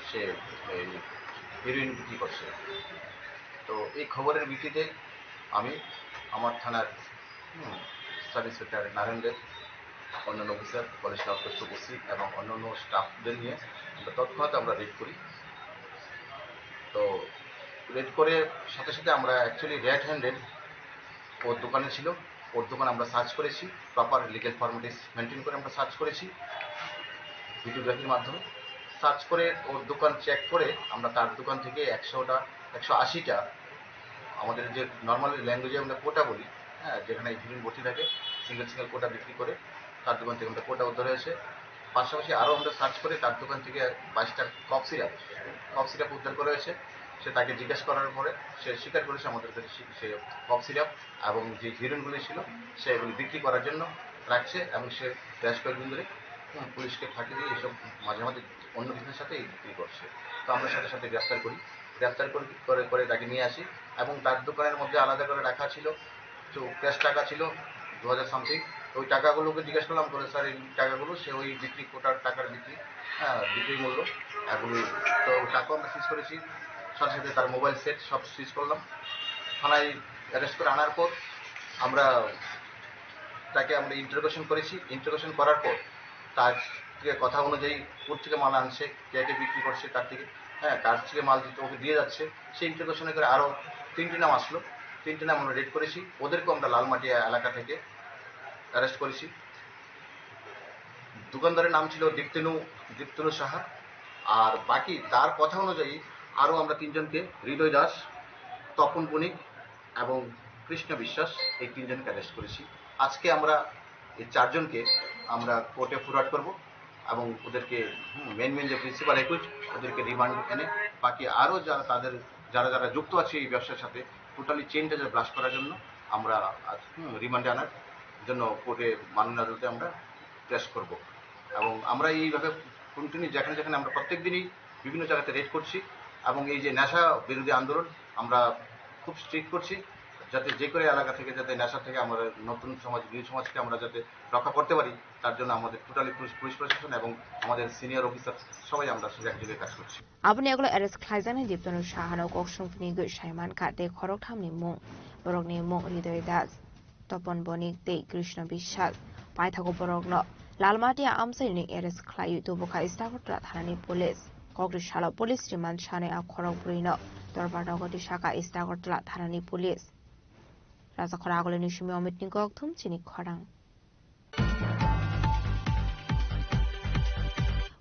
সে হেরোইন বিক্রি করছে। তো এই খবরের ভিত্তিতে আমি আমার থানার সাব ইন্সপেক্টর নারায়ণ দেব, অন্যান্য অফিসার, কলেজ অধ্যক্ষ বসি এবং অন্যান্য স্টাফদের নিয়ে তৎক্ষণাৎ আমরা রেড করি। তো রেড করে সাথে সাথে আমরা অ্যাকচুয়ালি রেড হ্যান্ডেড ওর দোকানে ছিল, ওর দোকান আমরা সার্চ করেছি, প্রপার লিগ্যাল ফর্মালিটিস মেনটেন করে আমরা সার্চ করেছি ভিডিওগ্রাফির মাধ্যমে। সার্চ করে ওর দোকান চেক করে আমরা তার দোকান থেকে 180টা আমাদের যে নর্মাল ল্যাঙ্গুয়েজে আমরা কোটা বলি, হ্যাঁ, যেখানে হিরোইন ভর্তি থাকে, সিঙ্গেল কোটা বিক্রি করে তার দোকান থেকে আমরা কোটা উদ্ধার হয়েছে। পাশাপাশি আরও আমরা সার্চ করে তার দোকান থেকে 22টা কফ সিরাপ উদ্ধার করা হয়েছে। সে তাকে জিজ্ঞাসা করার পরে সে স্বীকার করেছে আমাদের কাছে সে কফ সিরাপ এবং যে হিরোইনগুলি ছিল সে এগুলি বিক্রি করার জন্য রাখছে এবং সে বেশ কয়েকদিন ধরে পুলিশকে ফাঁকি দিয়ে এসব মাঝে মাঝে অন্য কিছুর সাথে বিক্রি করছে। তো আমরা সাথে সাথে গ্রেফতার করে তাকে নিয়ে আসি এবং তার দোকানের মধ্যে আলাদা করে রাখা ছিল কিছু ক্যাশ টাকা ছিল 2000 সামথিং। ওই টাকাগুলোকে জিজ্ঞেস করলাম, বলে স্যার এই টাকাগুলো সে ওই বিক্রি কোটার টাকার বিক্রি মূল্য এগুলো। তো টাকাও আমরা সিজ করেছি, সাথে সাথে তার মোবাইল সেট সব সিজ করলাম। থানায় অ্যারেস্ট করে আনার পর তাকে আমরা ইন্টারোগেশন করেছি। ইন্টারোগেশন করার পর তার থেকে কথা অনুযায়ী কোর থেকে মাল আনছে, কে বিক্রি করছে, তার থেকে কার থেকে মাল দিতে ওকে দিয়ে যাচ্ছে, সেই ইন্টারোগেশনে করে আরও 3টি নাম আসলো। 3টি নাম আমরা রেড করেছি, ওদেরকেও আমরা লালমাটিয়া এলাকা থেকে অ্যারেস্ট করেছি। দোকানদারের নাম ছিল দীপ্তনু সাহা, আর বাকি তার কথা অনুযায়ী আরও আমরা 3জনকে, হৃদয় দাস, তপন বণিক এবং কৃষ্ণ বিশ্বাস, এই 3জনকে অ্যারেস্ট করেছি। আজকে আমরা এই 4জনকে আমরা কোর্টে ফরওয়ার্ড করব এবং ওদেরকে মেন যে প্রিন্সিপাল একুইট ওদেরকে রিমান্ড এনে বাকি আরও যারা যুক্ত আছে এই ব্যবসার সাথে টোটালি চেইনটা ব্লাস্ট করার জন্য আমরা রিমান্ডে আনার জন্য কোর্টে মাননীয় আদালতে আমরা প্রেস করব। এবং আমরা এইভাবে কন্টিনিউ যেখানে আমরা প্রত্যেক দিনই বিভিন্ন জায়গাতে রেড করছি এবং এই যে নেশা বিরোধী আন্দোলন আমরা খুব স্ট্রিক্ট করছি, যাতে যে করে এলাকা থেকে যাতে নেশা থেকে আমরা নতুন সমাজ, নিউ সমাজকে আমরা যাতে রক্ষা করতে পারি, তার জন্য আমাদের টোটালি পুলিশ প্রশাসন এবং আমাদের সিনিয়র অফিসার সবাই আমরা একযোগে কাজ করছি। আপনি এগুলো অ্যারেস্ট খাইজানে দীপ্তনু সাহানো ককসংফনি গৈ সাইমান খাতে খরক থামনি মুং বরকনি মুং হৃদয় দাস, তপন বণিক দে কৃষ্ণ বিশ্বাস পাইথাগো বরকন লালমাটিয়া আমসাইনি অ্যারেস্ট খাই দুবখা ইস্তাগরতলা থানানি পুলিশ কগ্রিশালা পুলিশ রিমান্ড সানে আ খরক ব্রুইন দরবার নগরী শাখা ইস্তাগরতলা থানানি পুলিশ রাজা খরা আগলেনি সুমি অমিতনি গকথুম চিনি খরাং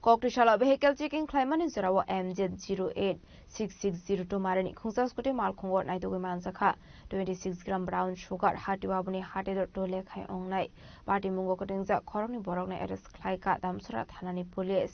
ককরিশালা ভেহিকেল চেকিং খ্লাইমানি জরাও MZ086602 মারেনি খুংসাসকুটি মালখুঙ্গর নাইদুগি মানজাখা 26 গ্রাম ব্রাউন সুগার হাটিবাবুনি হাটেদর টোলে খাই অংনাই পার্টি মুঙ্গ কটিংজা খরংনি বরকনি অ্যারেস্ট খ্লাইকা দামসরা থানানি police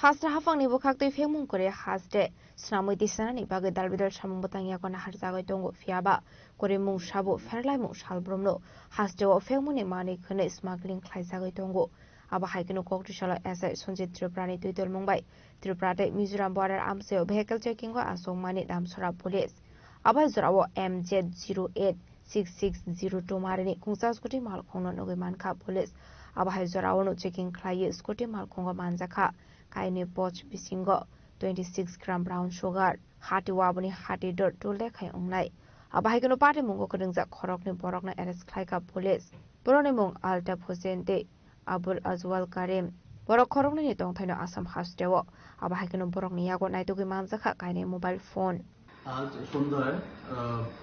Hasra hafangni bukaktui phengmung kore hasde snamoi tisanani bagai dalbidal samung butangya kona harjagai tongo fiaba kore mung sabu ferlai mung salbromno hasde o phengmuni mani khone smuggling khlaijagai tongo aba haikeno koktisala SI Sonjit Triprani tuitol mungbai Triprate Mizoram border amseo vehicle checking wa asong mani damsora police aba zorawo MZ086602 marini kungsa scooty mal khongno nogoi manka police aba hai zorawo no checking khlai scooty mal khongo manjaka kaini poch bisingo 26 gram brown sugar hati wabuni hati dot to lekhai ongnai aba haikeno pate mungo kodengja khorokni borokna arrest khlaika police boroni mung Altaf Hussein de Abul Azwal Karim borok khorokni ni tongthaino Assam hastewo aba haikeno borokni yago naitugi manjaka kaini mobile phone আজ সন্ধ্যায়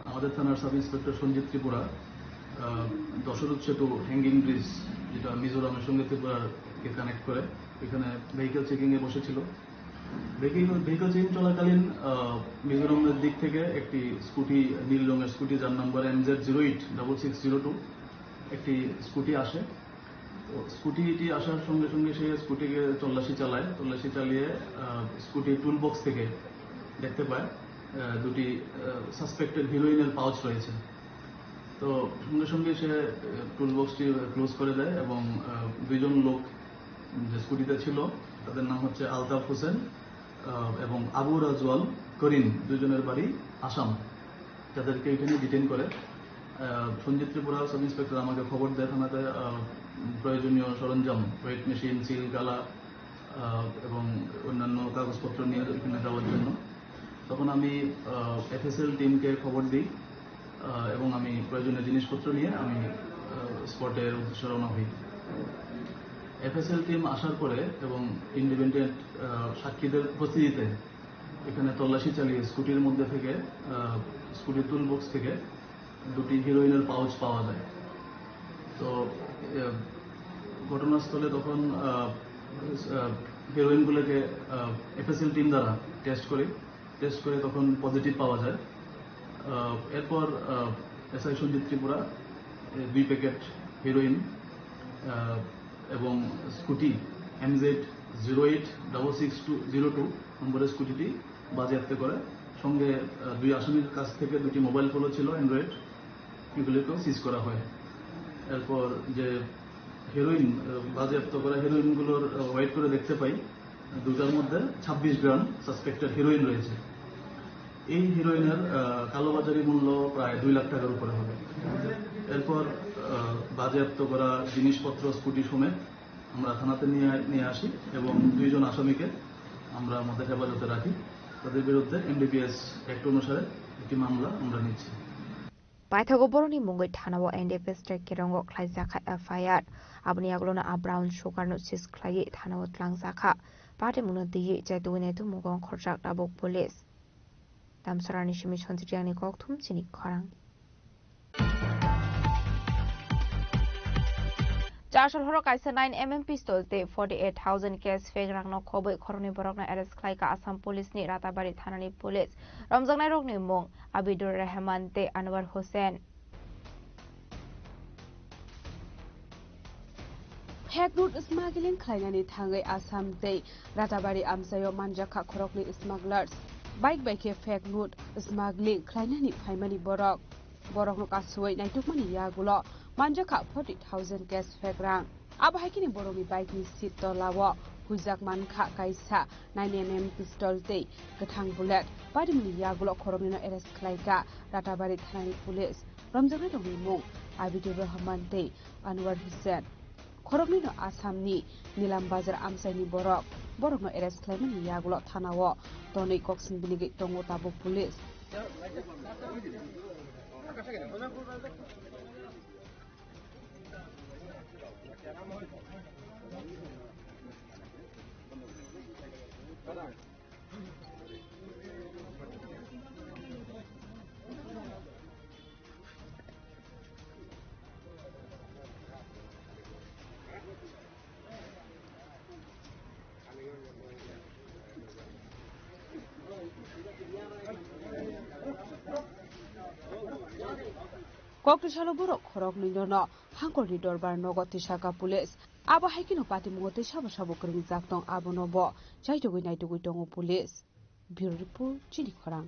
আমাদের থানার sub inspector Sanjit Tripura Dasharath সেতু hanging bridge যেটা মিজোরামের সঙ্গে ত্রিপুরাকে connect করে এখানে ভেহিকেল চেকিং এ বসেছিল ভেহিকেল চেকিং চলাকালীন মিজোরামের দিক থেকে একটি স্কুটি নীল রঙের স্কুটি যার নাম্বার MZ086602 একটি স্কুটি আসে স্কুটিটি আসার সঙ্গে সঙ্গে সে স্কুটিকে তল্লাশি চালিয়ে স্কুটি টুল বক্স থেকে দেখতে পায় দুটি সাসপেক্টেড হিরোইনের পাউচ রয়েছে তো সঙ্গে সঙ্গে সে টুল বক্সটি ক্লোজ করে দেয় এবং দুইজন লোক যে স্কুটিতে ছিল তাদের নাম হচ্ছে আলতাফ হোসেন এবং আবু রাজওয়াল করিম দুইজনের বাড়ি আসাম তাদেরকে এখানে ডিটেইন করে সঞ্জিত ত্রিপুরা সাব ইন্সপেক্টর আমাকে খবর দেয় থানাতে প্রয়োজনীয় সরঞ্জাম ওয়েট মেশিন সিল গালা এবং অন্যান্য কাগজপত্র নিয়ে এখানে যাওয়ার জন্য তখন আমি FSL টিমকে খবর দিই এবং আমি প্রয়োজনীয় জিনিসপত্র নিয়ে আমি স্পটের উদ্দেশ্যে রওনা হই FSL টিম আসার পরে এবং ইন্ডিপেন্ডেন্ট সাক্ষীদের উপস্থিতিতে এখানে তল্লাশি চালিয়ে স্কুটির মধ্যে থেকে স্কুটির টুল বক্স থেকে দুটি হিরোইনের পাউচ পাওয়া যায় তো ঘটনাস্থলে তখন হিরোইনগুলোকে FSL টিম দ্বারা টেস্ট করে তখন পজিটিভ পাওয়া যায় এরপর SI Sanjit Tripura 2 packet heroine এবং স্কুটি MZ086602 নম্বরের স্কুটিটি বাজেয়াপ্ত করে সঙ্গে দুই আসামির কাছ থেকে দুটি মোবাইল ফোনও ছিল অ্যান্ড্রয়েড এগুলিকেও সিজ করা হয় এরপর যে হিরোইন বাজেয়াপ্ত করা হিরোইনগুলোর ওয়েট করে দেখতে পাই দুটার মধ্যে 26 গ্রাম সাসপেক্টেড হিরোইন রয়েছে এই হিরোইনের কালোবাজারি মূল্য প্রায় 2 লাখ টাকার উপরে হবে এরপর বাজেয়াপ্ত করা জিনিসপত্র স্কুটি সমেত আমরা থানাতে নিয়ে আসি এবং দুইজন আসামিকে আমরা আমাদের হেফাজতে রাখি তাদের বিরুদ্ধে NDPS অ্যাক্ট অনুসারে একটি মামলা আমরা নিচ্ছি Paithago boroni mungoi thanawo NDPS kerongo khlaijaka FIR abni aglona a brown sugar no sis khlai thanawo tlangjaka pate muno diye jaituine tu mugong khorjak dabok police damsarani shimi sonjriani kokthum chini khorang Charshal horo kaisa 9mm pistol te 48,000 case fake rang no khoboi khoroni borokna arrest khlaika Assam police ni Ratabari thanani police Ramjangnai rokni mung Abidur Rahman te Anwar Hussain Fake route smuggling khlainani thangai Assam te Ratabari amsayo manjaka khorokni smugglers bike ke fake route smuggling khlainani phaimani borok no kasoi naitukmani yagulo manjaka 40,000 case fake rang abahikini boromi bike ni seat tolawo hujak mankha kaisa 9mm pistol te gathang bullet padimni yagulo khoromni no arrest khlaika Ratabari thanani police ramjangnai rokni mung Abidur Rahman te Anwar Hussain khoromni no Assamni Nilam Bazar amsaini borok no arrest khlaimani yagulo thanawo tonei koksin binigi tongo tabo police Koktisalo borok khorokni no hangkorni dorbar nogoti saka police abo haikino party mungote sabo sabo kring jak tong abo no bo jai dogoi nai dogoi tongo police bureau report chini khorang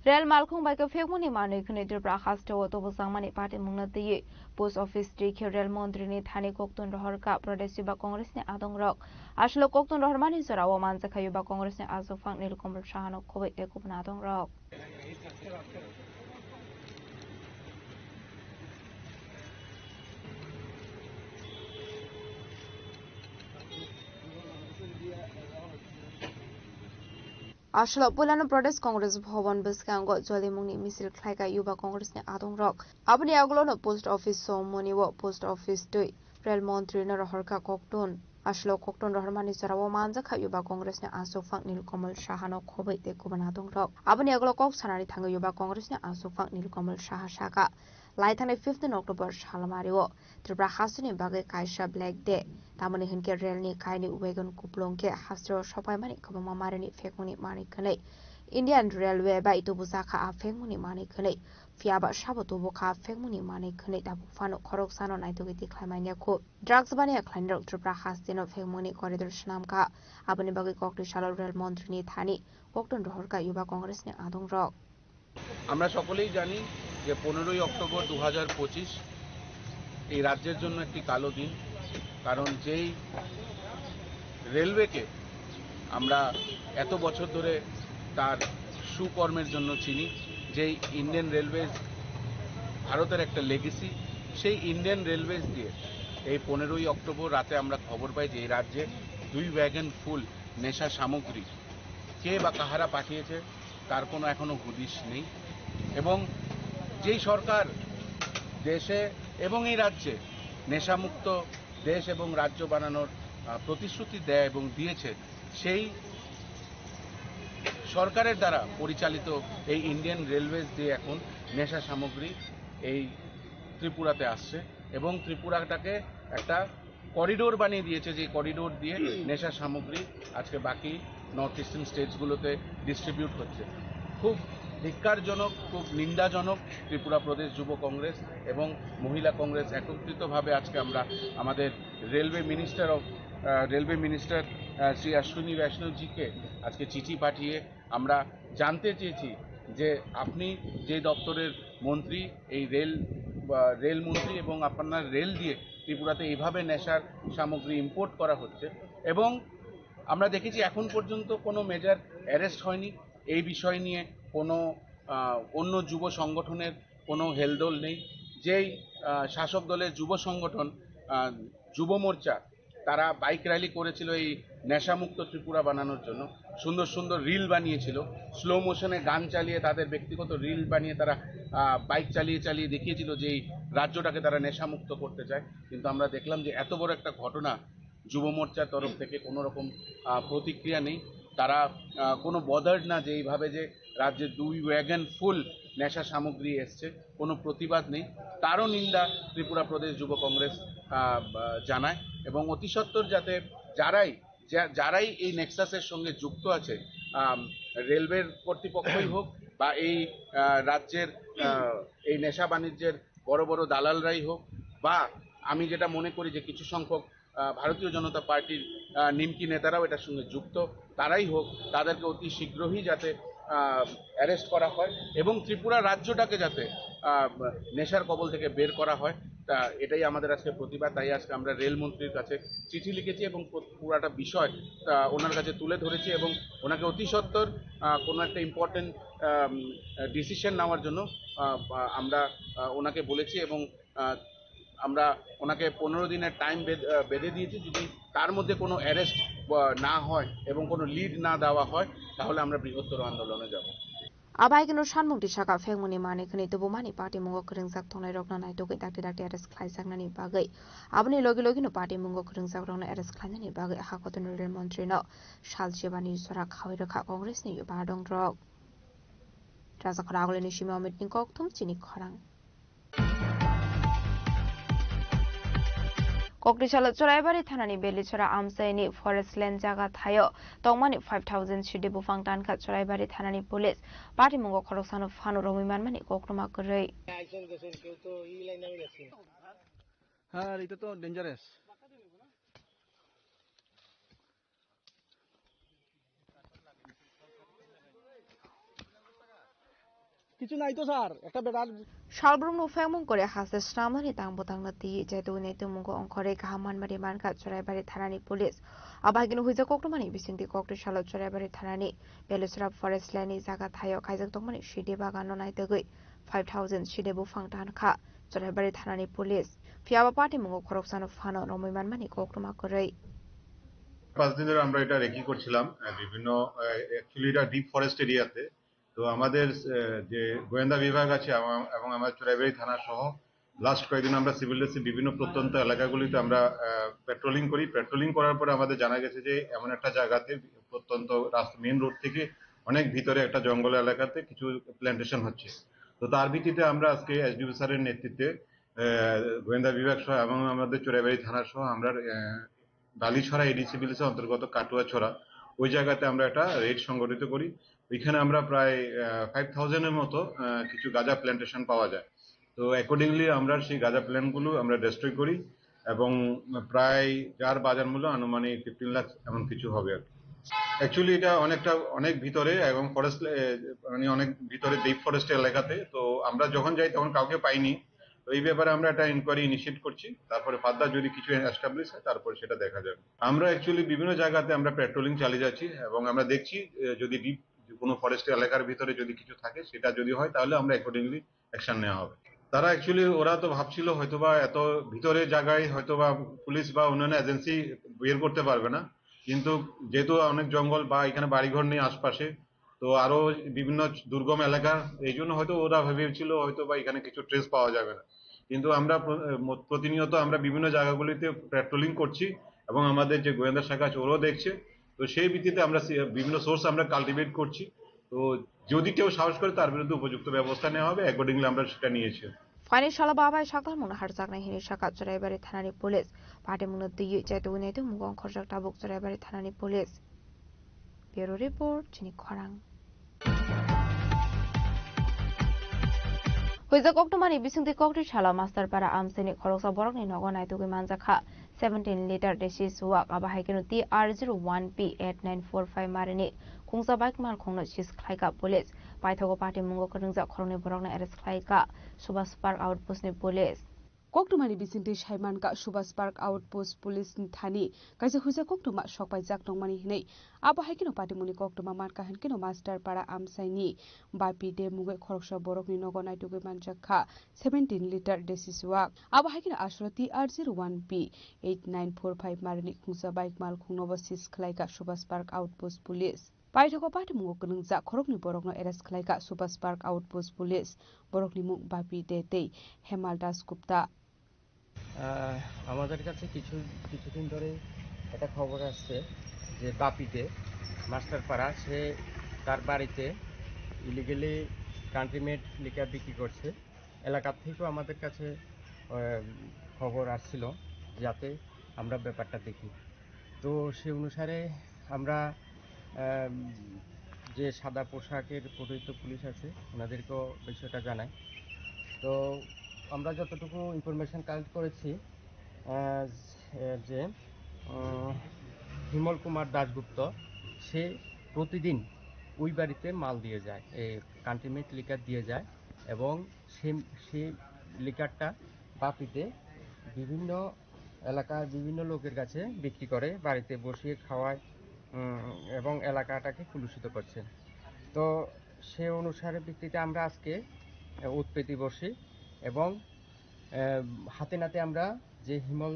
रेल मालखुं bike फेगमुनि मानै खने त्रिपुरा हास्टेव तो बसांगमानि party मुंगनति post office त्रिखे रेल मंत्री नि थानी कोक्तुन रहरका प्रदेश युवा कांग्रेस नि आदंगरक आसलो कोक्तुन रहरमानि जराव मानजाखा युवा कांग्रेस नि आजफां नीलकमल साहानो खबै एकबन आदंगरक आसलो पुलानो प्रदेश कांग्रेस भवन बसकांगो जलिमुंनि मिसिल ख्लाइका युवा कांग्रेस नि आदंगरक आबनि आगलोनो पोस्ट ऑफिस सोमनिवो पोस्ट ऑफिस दुई रेल मंत्री न रहरका कोक्तुन आसलो कोक्तुन रहरमानि जराव मानजाखा युवा कांग्रेस नि आसफां नीलकमल साहानो खबै एकबन आदंगरक आबनि आगलो कक सानानि थांगो युवा कांग्रेस नि आसफां नीलकमल साहा साका लाइथाने 15 अक्टोबर सालमारिओ त्रिपुरा हास्टेनि बागै कायसा ब्लैक डे तामनि हिनके रेलनि कायनि वेगन कुप्लंके हास्टेव सफायमानि खबमा मारिनि फेकमुनि मानि खनै इंडियन रेलवे बा इतुबुजाखा फेकमुनि मानि खनै फियाबा साबतुबुखा फेकमुनि मानि खनै दाबुफानो खरक सानो नायतुगिति ख्लायमानियाखौ ड्राग्स बानिया ख्लाइनरक त्रिपुरा हास्टेनो फेकमुनि करिडर स्नामका आबनि बागै कक्ति सालो रेल मन्त्रीनि थानि कक्टन रहरका युवा कांग्रेसनि आदंरक আমরা সকলেই জানি যে 15ই অক্টোবর 2025 এই রাজ্যের জন্য একটি কালো দিন কারণ যেই রেলওয়েকে আমরা এত বছর ধরে তার সুকর্মের জন্য চিনি যেই ইন্ডিয়ান রেলওয়েজ ভারতের একটা লেগেসি সেই ইন্ডিয়ান রেলওয়েজ দিয়ে এই 15ই অক্টোবর রাতে আমরা খবর পাই যে এই রাজ্যে 2 ওয়াগন ফুল নেশা সামগ্রী কে বা কাহারা পাঠিয়েছে তার কোনো এখনো হদিশ নেই এবং যেই সরকার দেশে এবং এই রাজ্যে নেশামুক্ত দেশ এবং রাজ্য বানানোর প্রতিশ্রুতি দেয় এবং দিয়েছে সেই সরকারের দ্বারা পরিচালিত এই ইন্ডিয়ান রেলওয়েজ দিয়ে এখন নেশা সামগ্রী এই ত্রিপুরাতে আসছে এবং ত্রিপুরাটাকে একটা করিডোর বানিয়ে দিয়েছে যে করিডোর দিয়ে নেশা সামগ্রী আজকে বাকি নর্থ ইস্টার্ন স্টেটসগুলোতে ডিস্ট্রিবিউট হচ্ছে খুব ধিক্কারজনক খুব নিন্দাজনক ত্রিপুরা প্রদেশ যুব কংগ্রেস এবং মহিলা কংগ্রেস একত্রিতভাবে আজকে আমরা আমাদের রেলওয়ে মিনিস্টার শ্রী অশ্বিনী বৈষ্ণবজিকে আজকে চিঠি পাঠিয়ে আমরা জানতে চেয়েছি যে আপনি যে দপ্তরের মন্ত্রী এই রেল মন্ত্রী এবং আপনার রেল দিয়ে ত্রিপুরাতে এইভাবে নেশার সামগ্রী ইম্পোর্ট করা হচ্ছে এবং আমরা দেখেছি এখন পর্যন্ত কোনো মেজর অ্যারেস্ট হয়নি এই বিষয় নিয়ে কোনো অন্য যুব সংগঠনের কোনো হেলদোল নেই যেই শাসক দলের যুব সংগঠন যুব মোর্চা তারা বাইক র্যালি করেছিল এই নেশামুক্ত ত্রিপুরা বানানোর জন্য সুন্দর সুন্দর রিল বানিয়েছিল স্লো মোশনে গান চালিয়ে তাদের ব্যক্তিগত রিল বানিয়ে তারা বাইক চালিয়ে দেখিয়েছিল যে এই রাজ্যটাকে তারা নেশামুক্ত করতে চায় কিন্তু আমরা দেখলাম যে এত বড় একটা ঘটনা যুব মোর্চার তরফ থেকে কোনো রকম প্রতিক্রিয়া নেই তারা কোনো বদার্ড না যে এইভাবে যে রাজ্যে 2 ওয়াগন ফুল নেশা সামগ্রী এসছে কোনো প্রতিবাদ নেই তারও নিন্দা ত্রিপুরা প্রদেশ যুব কংগ্রেস জানায় এবং অতি সত্বর যাতে যারাই এই নেক্সাসের সঙ্গে যুক্ত আছে রেলওয়ের কর্তৃপক্ষই হোক বা এই রাজ্যের এই নেশা বাণিজ্যের বড় বড় দালালরাই হোক বা আমি যেটা মনে করি যে কিছু সংখ্যক ভারতীয় জনতা পার্টির নিমকি নেতারাও এটার সঙ্গে যুক্ত তারাই হোক তাদেরকে অতি শীঘ্রই যাতে অ্যারেস্ট করা হয় এবং ত্রিপুরা রাজ্যটাকে যাতে নেশার কবল থেকে বের করা হয় তা এটাই আমাদের আজকে প্রতিবাদ তাই আজকে আমরা রেলমন্ত্রীর কাছে চিঠি লিখেছি এবং পুরাটা বিষয় ওনার কাছে তুলে ধরেছি এবং ওনাকে অতি সত্বর কোনো একটা ইম্পর্টেন্ট ডিসিশন নেওয়ার জন্য আমরা ওনাকে বলেছি এবং আমরা ওনাকে 15 দিনের টাইম বেঁধে দিয়েছি যদি তার মধ্যে কোনো অ্যারেস্ট না হয় এবং কোনো লিড না দেওয়া হয় তাহলে আমরা বৃহত্তর আন্দোলনে যাব আবাইগনো সানমুক্তি শাখা ফেংমুনি মানি খনি তবুমানি পার্টি মুঙ্গ খরিংজাक थंनाय रगना नायतोगै दाक्ति अरेस्ट खालायजागनानि बागै आबनि लगे पार्टी मुंगो खरिंजाक रगना अरेस्ट खालायनानि बागै हाखतन रेल मन्त्रीनो सालसेबानि जरा खावै रखा कांग्रेसनि युवा दंद्रक राजाखरा आगलनि सिमा मिटिं कक्थुम चिनि खरां ককরিশাল চরাইবাড়ি থানানি বেলিছড়া আমসাইনি ফরেস্ট ল্যান্ড জায়গা থায় তংমানি 5000 সিডি বুফাং টানখা চরাইবাড়ি থানানি পুলিশ পাটিমুঙ্গ খরকসানো ফানো রমিমানমানি কক্রমা কरै হ্যাঁ এটা তো ডেঞ্জারাস কিছু নাই তো স্যার একটা বেটার শালব্রুং ফেমং করে হাসে স্নামনি তাংবো তাংনা তি যেতু নেতু মুঙ্গ অংখরে গাহামানমারি মানকা চরাইবাড়ি থানানি পুলিশ আবাহিন হুইজা কক্রমানি বিসিংতি কক্রিশাল চরাইবাড়ি থানানি বেলিছড়া ফরেস্ট ল্যান্ডনি জায়গা থায় খাইজাক তংমানি সিডি বাগানো নাইতগৈ 5000 সিডি বুফাং টানখা চরাইবাড়ি থানানি পুলিশ ফিয়াবা পাটিমুঙ্গ খরকসানো ফানো রমিমানমানি কক্রমা কरै 5 দিন ধরে আমরা এটা রেকি করছিলাম বিভিন্ন অ্যাকচুয়ালি এটা ডিপ ফরেস্ট এরিয়াতে তো আমাদের যে গোয়েন্দা বিভাগ আছে এবং আমাদের চরাইবাড়ি থানা সহ লাস্ট কয়েকদিন আমরা সিভিল ডিফেন্সের বিভিন্ন প্রত্যন্ত এলাকাগুলিতে আমরা পেট্রোলিং করার পরে আমাদের জানা গেছে যে এমন একটা জায়গাতে প্রত্যন্ত রাস্তা মেইন রোড থেকে অনেক ভিতরে একটা জঙ্গল এলাকাতে কিছু প্ল্যান্টেশন হচ্ছে তো তার ভিত্তিতে আমরা আজকে এসডিপি স্যারের নেতৃত্বে গোয়েন্দা বিভাগ সহ এবং আমাদের চরাইবাড়ি থানা সহ আমরা বালিছড়া এডিসি ভিলেজের অন্তর্গত কাটুয়াছড়া ওই জায়গাতে আমরা একটা রেড সংগঠিত করি ওইখানে আমরা প্রায় 5000 এর মতো কিছু গাঁজা প্ল্যান্টেশন পাওয়া যায় তো অ্যাকর্ডিংলি আমরা সেই গাঁজা প্ল্যান্টগুলো আমরা ডেস্ট্রয় করি এবং প্রায় যার বাজার মূল্য আনুমানিক 15 লাখ এমন কিছু হবে আর অ্যাকচুয়ালি এটা অনেক ভিতরে এবং ফরেস্ট মানে অনেক ভিতরে ডিপ ফরেস্ট এলাকাতে তো আমরা যখন যাই তখন কাউকে পাইনি তো এই ব্যাপারে আমরা একটা ইনকোয়ারি ইনিশিয়েট করছি তারপরে ফার্দার যদি কিছু এস্টাবলিশ হয় তারপরে সেটা দেখা যাবে আমরা অ্যাকচুয়ালি বিভিন্ন জায়গাতে আমরা পেট্রোলিং চালিয়ে যাচ্ছি এবং আমরা দেখছি যদি ডিপ কোনো ফরেস্ট এলাকার ভিতরে যদি কিছু থাকে সেটা যদি হয় তাহলে আমরা অ্যাকর্ডিংলি অ্যাকশন নেওয়া হবে তারা অ্যাকচুয়ালি ওরা তো ভাবছিল হয়তোবা এত ভিতরে জায়গায় হয়তোবা পুলিশ বা অন্যান্য এজেন্সি বের করতে পারবে না কিন্তু যেহেতু অনেক জঙ্গল বা এখানে বাড়িঘর নেই আশপাশে তো আরো বিভিন্ন দুর্গম এলাকা এই জন্য হয়তো ওরা ভেবেছিল হয়তো বা এখানে কিছু ট্রেস পাওয়া যাবে না কিন্তু আমরা প্রতিনিয়ত আমরা বিভিন্ন জায়গাগুলিতে পেট্রোলিং করছি এবং আমাদের যে গোয়েন্দা শাখা আছে ওরাও দেখছে তো সেই ভিত্তিতে আমরা বিভিন্ন সোর্স আমরা কাল্টিভেট করছি তো যদি কেউ সাহস করে তার বিরুদ্ধে উপযুক্ত ব্যবস্থা নেওয়া হবে অ্যাকর্ডিংলি আমরা সেটা নিয়েছি ফাইনি শালা বাবাই সাকলার মুনা হারজাকনা হিনি শাখা চরাইবাড়ি থানানি পুলিশ পাটিমুঙ্গ দুই যেতু নেতু মুঙ্গ অংখরজাক টাবুক চরাইবাড়ি থানানি পুলিশ ব্যুরো রিপোর্ট চিনি খরাং হুইজা কক্টমানি বিসুংতি কক্রিশালা মাস্টারপাড়া আমসেনি খরকসা বরকনি নগনাই তুগি মানজাখা 17 লিটার দেশি সুয়াক আবাহাইকেनु TR01P 8945 मारिनि खुंसा बाइक माल खुंनो सिस खलाइका पुलिस पाइथगो पार्टी मुंगो खरंजा खरंनि बरकना एरेस्ट खलाइका सुभाष पार्क आउटपोस्टनि पुलिस कक्टुमानि बिसिंति साइमानका सुभाष पार्क आउटपोस्ट पुलिस थानी काइजा हुइजा कक्टुमा सकपाइ जाक दंमानि हिनै आबाहाइकिनो पाटिमुनि कक्टुमा मानका हनकिनो मास्टर पाड़ा आमसाइनि बापि दे मुगै खरकसा बरकनि नगनाय तुगै मानजाखा 17 लिटार देसि सुवाक आबाहाइकिनो आश्र TR01P 8945 मारिनि खुंसा बाइक माल खुंनोबो सिस खलाइका सुभाष पार्क आउटपोस्ट पुलिस पाइथगो पाटिमुगो गनंजा खरकनि बरकनो एरेस्ट खलाइका सुभाष पार्क आउटपोस्ट पुलिस बरकनि मुं बापि दे तै हेमाल दास गुप्ता আমাদের কাছে কিছুদিন ধরে একটা খবর আসছে যে বাপিতে মাস্টারপাড়া সে তার বাড়িতে ইলিগালি কান্ট্রিমেড লিকার বিক্রি করছে এলাকা থেকেও আমাদের কাছে খবর আসছিল যাতে আমরা ব্যাপারটা দেখি তো সেই অনুসারে আমরা যে সাদা পোশাকের পরিহিত পুলিশ আছে ওনাদেরকেও বিষয়টা জানাই তো আমরা যতটুকু ইনফরমেশন কালেক্ট করেছি যে হিমল কুমার দাশগুপ্ত সে প্রতিদিন ওই বাড়িতে মাল দিয়ে যায় এই কান্ট্রিমেড লিকার দিয়ে যায় এবং সেই লিকারটা বাপিতে বিভিন্ন এলাকার বিভিন্ন লোকের কাছে বিক্রি করে বাড়িতে বসিয়ে খাওয়ায় এবং এলাকাটাকে কলুষিত করছে তো সে অনুসারে ভিত্তিতে আমরা আজকে উৎপেতি বসি এবং হাতে নাতে আমরা যে হিমল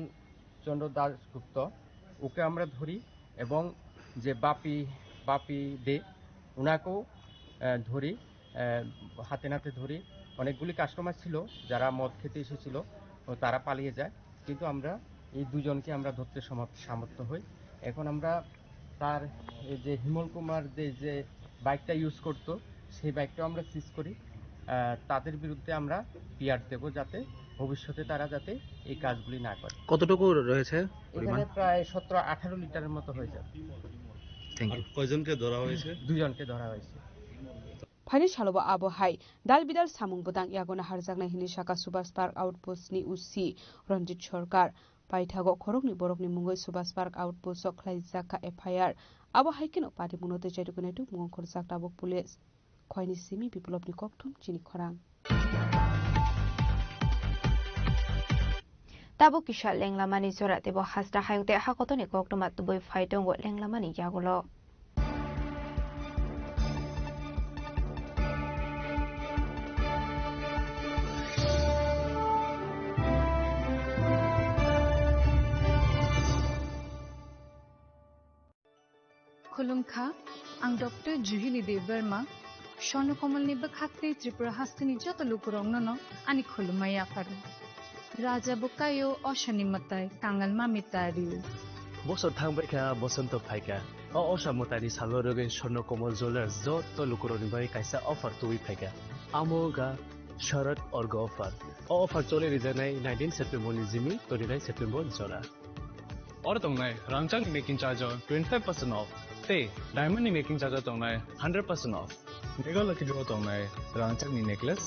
চন্দ্র দাশগুপ্ত ওকে আমরা ধরি এবং যে বাপি দে ওনাকেও ধরি হাতে নাতে ধরি অনেকগুলি কাস্টমার ছিল যারা মদ খেতে এসেছিল তারা পালিয়ে যায় কিন্তু আমরা এই দুজনকে আমরা ধরতে সামর্থ্য হই এখন আমরা তার যে হিমল কুমার যে বাইকটা ইউজ করতো সেই বাইকটাও আমরা সিজ করি তাদের বিরুদ্ধে আমরা পিআর দেব যাতে ভবিষ্যতে তারা যাতে এই কাজগুলি না করে। কতটুকু রয়েছে এখানে প্রায় 17-18 লিটারের মতো হয়ে যাবে। কয়জনকে ধরা হয়েছে? 2জনকে ধরা হয়েছে। ফাইনি সালবা আবো হাই দাল বিদাল সামুং বদাং ইয়াগনা হারজাকনা হিনি শাখা Subhash park outpost ni usi Ranjit Sarkar পাইথাগো খরকনি বরকনি মুঙ্গই সুভাষ পার্ক আউটপোস্ট খলাইজাকা এফআইআর আবো হাইকেন পাটি মুনতে চাইদুকনাইতু মুং খরজাক দাবক পুলিশ খয়নি সিমি বিপ্লবনি ককথুম চিনি খরাং তাবো কিশা লেংলামানি জোরা দেব হাসদা হায়ুতে হাকতনি ককটমা তুবই ফাইটং লেংলামানি ইয়াগুলো खुलुमखा आं डॉक्टर जुहिली देव वर्मा स्वर्णकमलनि बखाते त्रिपुरा हास्तिनि जत लुकुरंगनो आनि खुलुमाया फारु राजा बुकायो अशनि मताय कांगल मामितारिउ बसर थांबायखा बसंत फायका अशा मतानि सालरगे स्वर्णकमल ज्वेलर्स जत लुकुरनि बाय कायसा अफार तुइ फायका आमोगा शरद अर्ग अफार चले रिजानाय 19 सेप्टेम्बर नि जिमि 29 सेप्टेम्बर जरा और तंगनाय रांचांग मेकिंग चार्ज 25% ऑफ ते डायमंड नि मेकिंग चार्ज तंगनाय 100% ऑफ मेगा लकी ड्रॉ तंगनाय रांचांग नि नेकलेस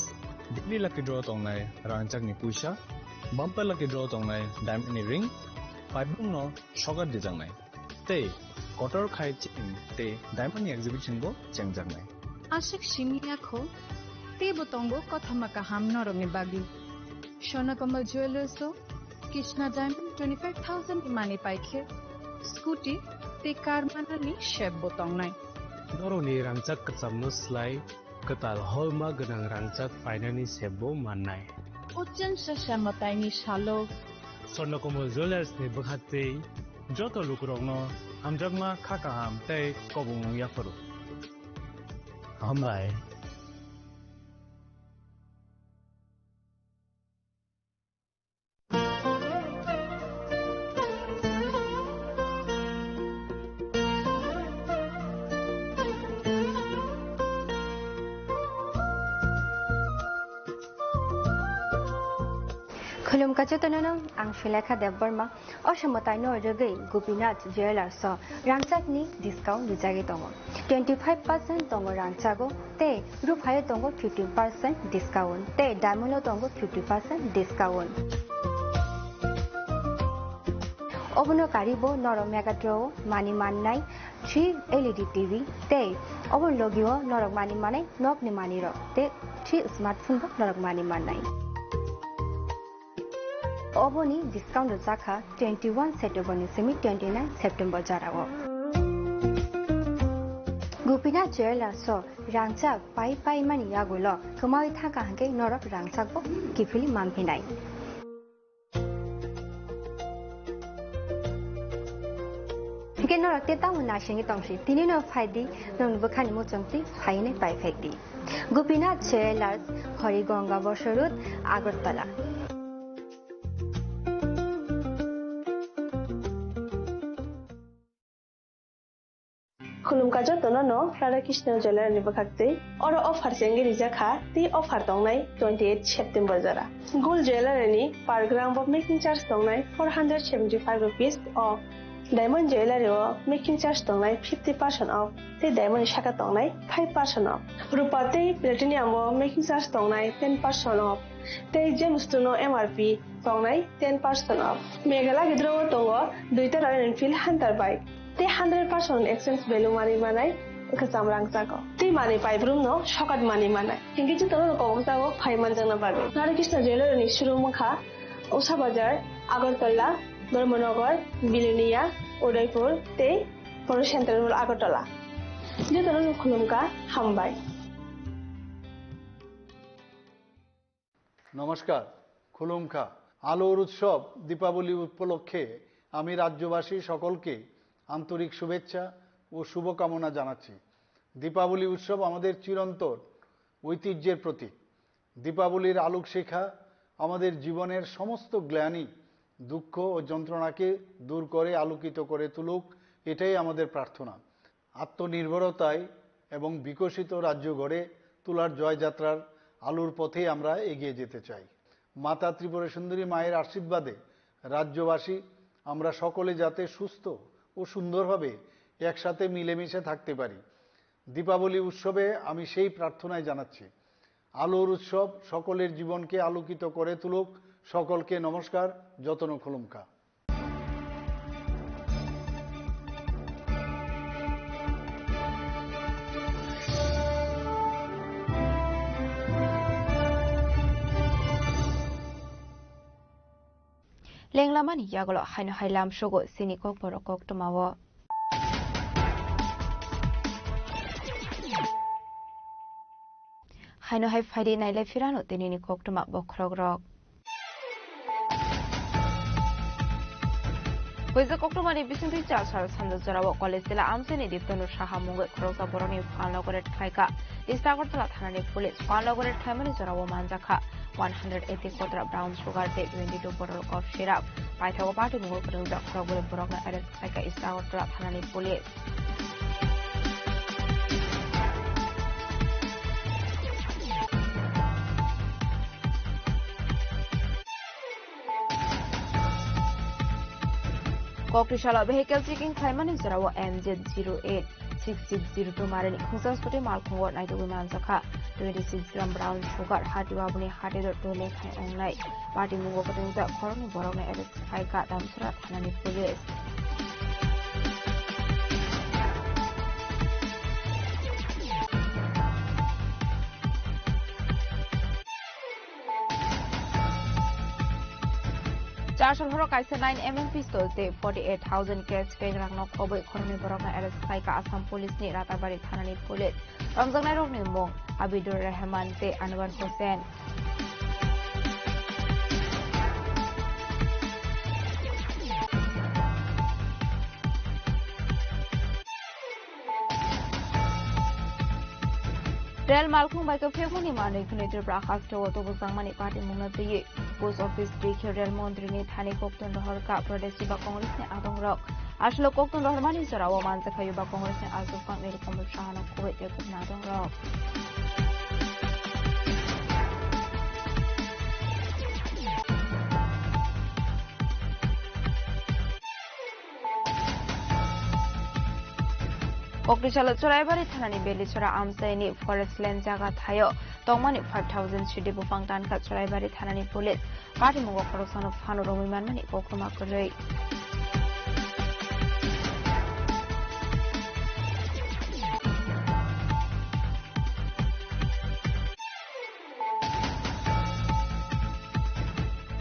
दिल्ली लकी ड्रॉ तंगनाय रांचांग नि पुइसा बम्पर लकी ड्रॉ तंगनाय डायमंड नि रिंग पाइबुं नो शगर दिजांनाय ते कटर खाय चिन ते डायमंड नि एग्जिबिशन बो चेंगजांनाय आशिक शिमियाखो ते बतंगो कथामाका हाम नरंगे बागी स्वर्णकमल ज्वेलर्सो कृष्णा डायमंड 25,000 माने पाइखे स्कूटी ते कार मानानि शेप बतंगनाय नरनि रांचाक कचामनो स्लाय कताल हलमा गनां रांचाक फाइनानि सेबो माननाय उच्चन सशामतायनि सालो स्वर्णकमल ज्वेलर्स नि बखाते जत लुकुरंगनो हामजागमा खाकाहाम तै कबुंग याफरो हामबाय खुलुमका चेतननो आं सुलेखा देबबर्मा असमताय नरजगै गोपीनाथ ज्वेलर्स रांचाकनि डिस्काउंट लिजागे दङ 25% दङ रांचागो ते रुफाय दङ 15% डिस्काउंट ते डायमंड दङ 50% डिस्काउंट अबनो कारिबो नरम मेगाट्रो मानि माननाय 3 LED टीवी ते अबन लगियो नरक मानि मानाय नकनि मानि र ते 3 स्मार्टफोन बो नरक मानि माननाय अबोनी डिस्काउंट जाखा 21 सेप्टेम्बर निसिमी 29 सेप्टेम्बर जाराओ गोपीनाथ ज्वेलर्स रांचाक पाई मानि यागुलो कमाई थाका हंके नरक रांचाक बो किफिली मामहिनाय के नरक ते ताउ नाशिंगे तंगसि तिनि न फाइदि नंग बखानि मोचंति फाइने पाइ फेकदि गोपीनाथ ज्वेलर्स हरिगंगा बसरुत आगरतला खुलुमका जतननो राधाकृष्ण ज्वेलर्सनि बखाक्ते और अफार सेंगे रिजाखा ती अफार दंनाय 28 सेप्टेम्बर जरा गोल्ड ज्वेलर्सनि per gram of making charge दंनाय 475 rupees off diamond jewellery making charge दंनाय 50% ऑफ ते डायमंड शाखा दंनाय 5% ऑफ रुपा ते प्लेटिनियम मेकिंग चार्ज दंनाय 10% ऑफ ते जेमस्टोन MRP दंनाय 10% ऑफ मेघाला गिद्रो दङ दुइटा रॉयल एनफील्ड हंटर बाइक ते 100% एक्सचेंज वैल्यू मानि मानाय कचाम रांचाको ते मानि पाइब्रुम न शकट मानि मानाय हिंगी जतनो कमजागो फाइमान जंना बागे राधाकृष्ण ज्वेलर्सनि शुरुमुखा उषा बाजार आगरतला धर्मनगर बिलोनिया उदयपुर ते बर सेंट्रल आगरतला जतनो खुलुमका हामबाय नमस्कार खुलुमका आलोर उत्सव दीपावली उपलक्षे आमी राज्यवासी सकलके आंतरिक शुभेच्छा और शुभकामना जानाচ্ছি दीपावली उत्सव आमादेर चिरंतन ऐतिह्যের प्रतीक दीपावलिर आलोक शिखा आमादेर जीवनेर समस्त ग्लानि दुःख और যন্ত্রণাকে दूर करे आलोकित करे तुलुक एटाई आमादेर प्रार्थना आत्मनिर्भरताय एवं विकसित राज्य गड़े তোলার জয়যাত্রার আলোর পথে আমরা এগিয়ে যেতে চাই। মাতা ত্রিপুরা সুন্দরী মায়ের আশীর্বাদে রাজ্যবাসী আমরা সকলে যাতে সুস্থ ও সুন্দরভাবে একসাথে মিলেমিশে থাকতে পারি। দীপাবলি উৎসবে আমি সেই প্রার্থনাই জানাচ্ছি। আলোর উৎসব সকলের জীবনকে আলোকিত করে তুলুক। সকলকে নমস্কার। যতন খুলুমকা। লেংলামানি ইয়াগলো হাইনো হাইলাম সগো সিনি কক বড় কক টমাও হাইনো হাই ফাইডে নাইলে ফিরানো তিনিনি কক টমা বখরগ রক বৈজা কক্টমানি বিসুন্তি চাসার সান্দা জরাবো কলেজ জেলা আমসেনি দীপ্তনু সাহা মুঙ্গে খরচা বরনি ফালনগরের খাইকা ইস্তাগরতলা থানানি police ফালনগরের খাইমানি জরাবো মানজাখা 180 kotra brown sugar te 22 bottle of syrup paithago party mungol perda khorogole borokna arrest khaika Istagartala thanani police Kokrishala vehicle checking claimani jarawo MZ08 6602 marani khungsa stote malkhungo naitogu manjaka 26 gram brown sugar hatiwabuni hatiro tole khai onglai party mungo patungta khoroni borokna arrest khaika damsura thanani police Charshal horo kaisa 9mm pistol te 48,000 cash peg rangno khoboi khoroni borokna arrest khaika Assam police ni Ratabari thanani police ramjangnai rokni mung Abidur Rahman te Anwar Hussain Real Malkhung by Kafemuni Mani Kunator Brahas to Otobusangmani Party Munati, Post Office Street, Real Mondrini, Tani Kokton Horka, Pradesiba Congress, Adong Rock, Ashlo Kokton Hormani Sarawa Manzakayuba Congress, and also Family Commission of Kuwait, Adong Rock. Kokrishala Churaibari Thanani Belichura Amsaini Forest Land Jaga Thayo Tongmani 5,000 Shidi Bufang Tanka Churaibari Thanani Police Party Mungo Korosan of Hano Romimanani Kokuma Kurei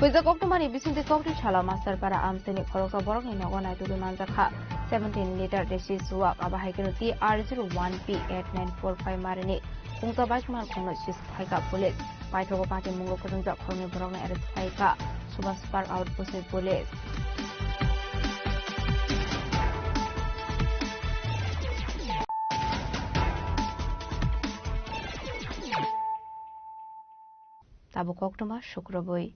With the Koktumani Bisinti Kokrishala Master Para Amsaini Korosa Boroni Nogona to the Manzaka 17-liter Deshi Suwak Abahakiruti R01P8945 Marini Kungsa Bike Malkono Shis Kaika Police Paitogo Party Mungo Kurunja Kormi Borona Arrest Kaika Subas Park Outpost Police Tabu Koktuma Shukraboi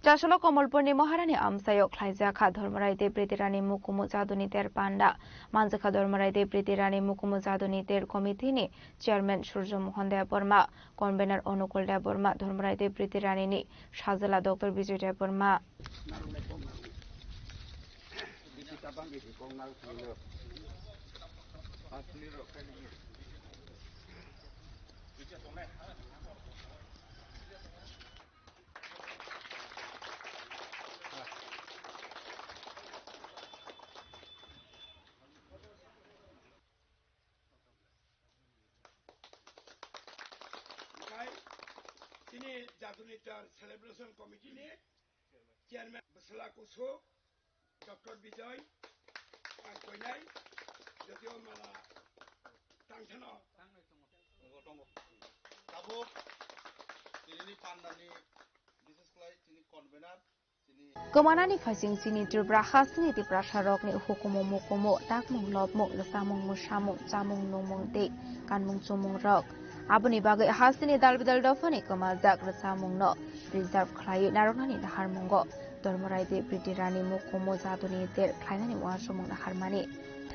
Chasholo Komolpurni Maharani Amsayo Klaizaka Dhormaraite Pritirani Mukumu Zaduni Ter Panda Manzaka Dhormaraite Pritirani Mukumu Zaduni Ter Committee Chairman Surjo Mohandeya Burma Convener Onukulda Burma Dhormaraite Pritirani ni Shazala Dr. Vijay Burma Ini Jadunitar Celebration Committee ni Chairman Basla Kuso Dr. Vijay and Koinai Jatio Mala Tangchano Tabo ini Pandani Business Flight ini Convener Komanani Fasing Sini Tubra Hasni di Prasharok ni Hukumo Mukumo Takmung Lobmo Lasamung Mushamung Chamung Nomung De Kanmung Sumung Rock Abuni bagai hasini dalbidal dofani kamazak rasamung no reserve klai narongani dahar mungo dormoraide pritirani mukumo zaduni ter klainani wasomung dahar mani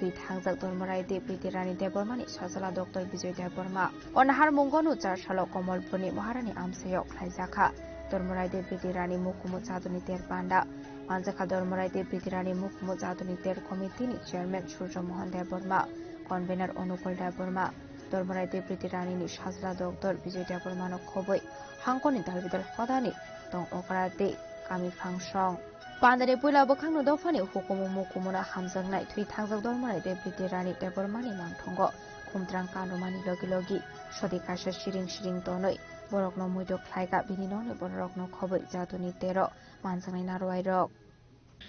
thui thangjak dormarai de priti rani debormani sajala dr bijoy deborma onahar mongonu char salo komolpurni maharani amsayok khlaijaka dormarai de priti rani mukumu chaduni ter panda manjaka dormarai de priti rani mukumu chaduni ter committee ni chairman surya mohan deborma convener onukul deborma dormarai de priti rani ni sajala dr bijoy deborma no khoboi hangkoni dalbidal khodani tong okrate kami phangsong pandare puila bokhang no dofani hukumu mukumuna hamjangnai thui thangjak dormarai de priti rani debormani mangthongo khumtrang kanumani logi logi sodi kaisa siring siring tonoi borokno muido khlaiga bini noni borokno khoboi jatuni tero manjangnai narwai rok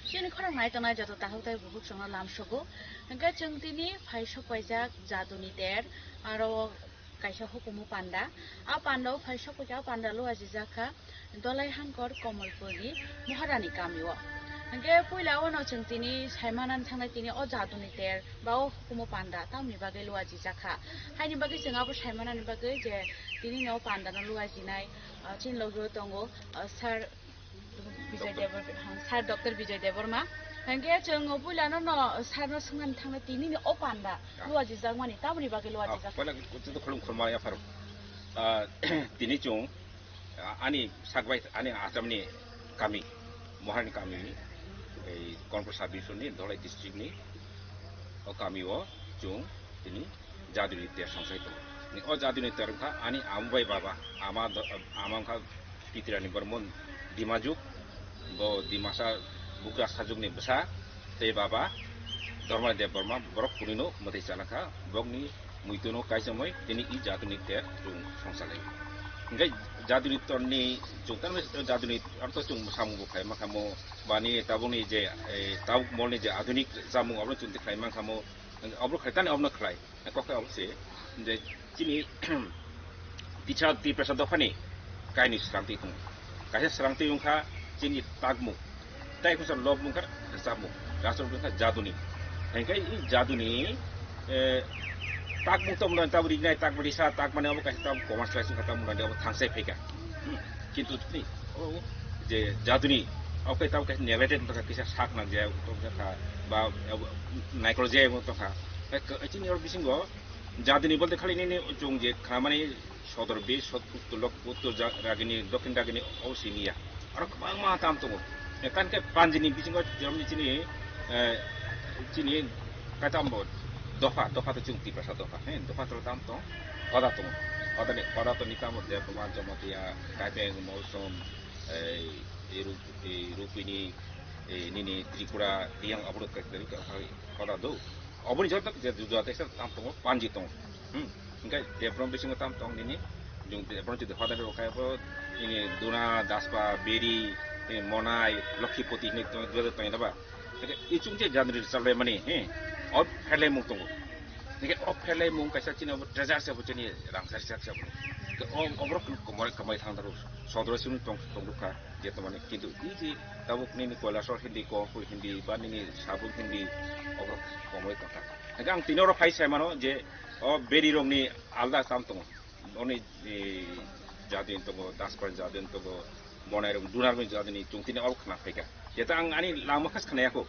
Sini khorang nai tonai jato tahuktai bubuk songo lamsogo hingga chungtini phaisa paijak jatuni ter aro kaisa hukumu panda a panda phaisa paijak panda lo ajijaka dolai hankor komolpuri maharani kamio hingga puila ono chungtini saimanan thangnai tini o jatuni ter ba o hukumu panda tamni bagai lo ajijaka haini bagai jengabo saimanani bagai je tini no panda no lo ajinai chin logo tongo sir Bijay Deborma, Sir Dr. Bijay Deborma. Hingga जों पुलानो न सारनो संगान थांना तिनि नि ओपान्दा लुआजि जागमानि ताबनि बागे लुआजि जा पहिला कुछ खुलुम खुलमाया फारो तिनि जों आनि सागबाय आनि आसामनि गामि महारानी गामिनि ए कनपुर साबिसनि धलाई डिस्ट्रिक्टनि ओ गामियाव जों तिनि जादुनि तेर संसायतो नि ओ जादुनि तेरखा आनि आमबाय बाबा आमाखा पितिरानि Burman दिमाजुक bo di masa buka sajungni besar te baba dorma de borma borok punino mate chanaka bogni muituno kaisamoi tini I jatuni ter tung songsale ngai jaduni tonni jungtan mes jaduni arto chung samu bukai makamo bani tabuni je taw molni je adunik samu abro chunti khai makamo abro khaitan abno khlai kokka obse je tini ticha ti prasad fani kaini sranti tung kaisa sranti ungkha Cini tagmu, tay ko sa loob mo kar samu, rasul mo kar jaduni. Hingga I jaduni, tagmu to mo taburi na tagmani sa tagmani amo kasi tam commercialization kata mo na amo thangsay peka. Kintu ni, oh, je jaduni, okay tam kasi negated mo ka kisa sak na jaya to ka ba nitrogen mo to ka. Cini or bisingo jaduni bolte khali ni jong je khamani sodor be sod tulok putur ragini dokin ragini osinia. Orang kemana mah tam tu, kan ke panjini bising kau jam ni cini kata ambon, dofa tu cungti pasal dofa tu tam tu, pada tu ni kamu dia pemacam dia kaitan mausom, rupini, ni Tripura yang abro kerja pada tu, abro ni jatuh jatuh tekstil tam tu panji tu, enggak dia belum bising tam tu ni. Jung pernah jadi hotel rokai apa ini Duna Daspa Beri ini Monai Lokipoti ini tu dua tu ini apa? Itu cuma jadi salai mana? Op helai mung tunggu. Ini op helai mung kaisa cina treasure siapa cini rangsar siapa? Obrok kemai thang terus. Saudara sini tunggu kah dia teman itu. Ini tahu ini kuala soal Hindi ko Hindi ban ini sabun Hindi obrok kemai tunggu. Sekarang tinor fai saya mana je Beri rong ni alda tam tunggu. Oni jadin togo dasper jadin togo monai rum dunar rum jadin ni cungtini au khna pheka jeta ang ani lama khas khna yako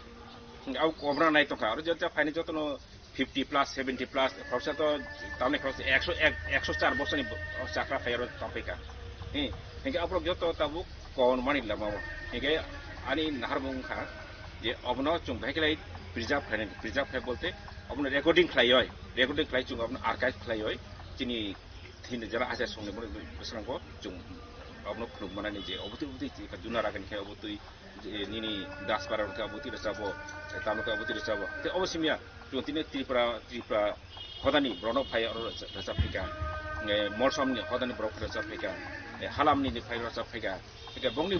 au kobra nai to ka ar jeta faini joto no 50 plus 70 plus khorsa to tamne khorsa 104 বছর ni chakra fairo to pheka hingga apro joto tabu kon mani lama hingga ani nahar mung kha je obno chung bhaiklai preserve khai bolte obno recording khlai chung obno archive khlai chini Hindi jara aja song ni besarang ko jung abno klub mana ni je obuti ka dunar akan kaya obuti nini das para ka obuti resabo tamu ka obuti resabo te obosimia jung tine tripra hodani brono phai aro rasa phika morsom ni hodani brok rasa phika halam ni phai rasa phika ika bongni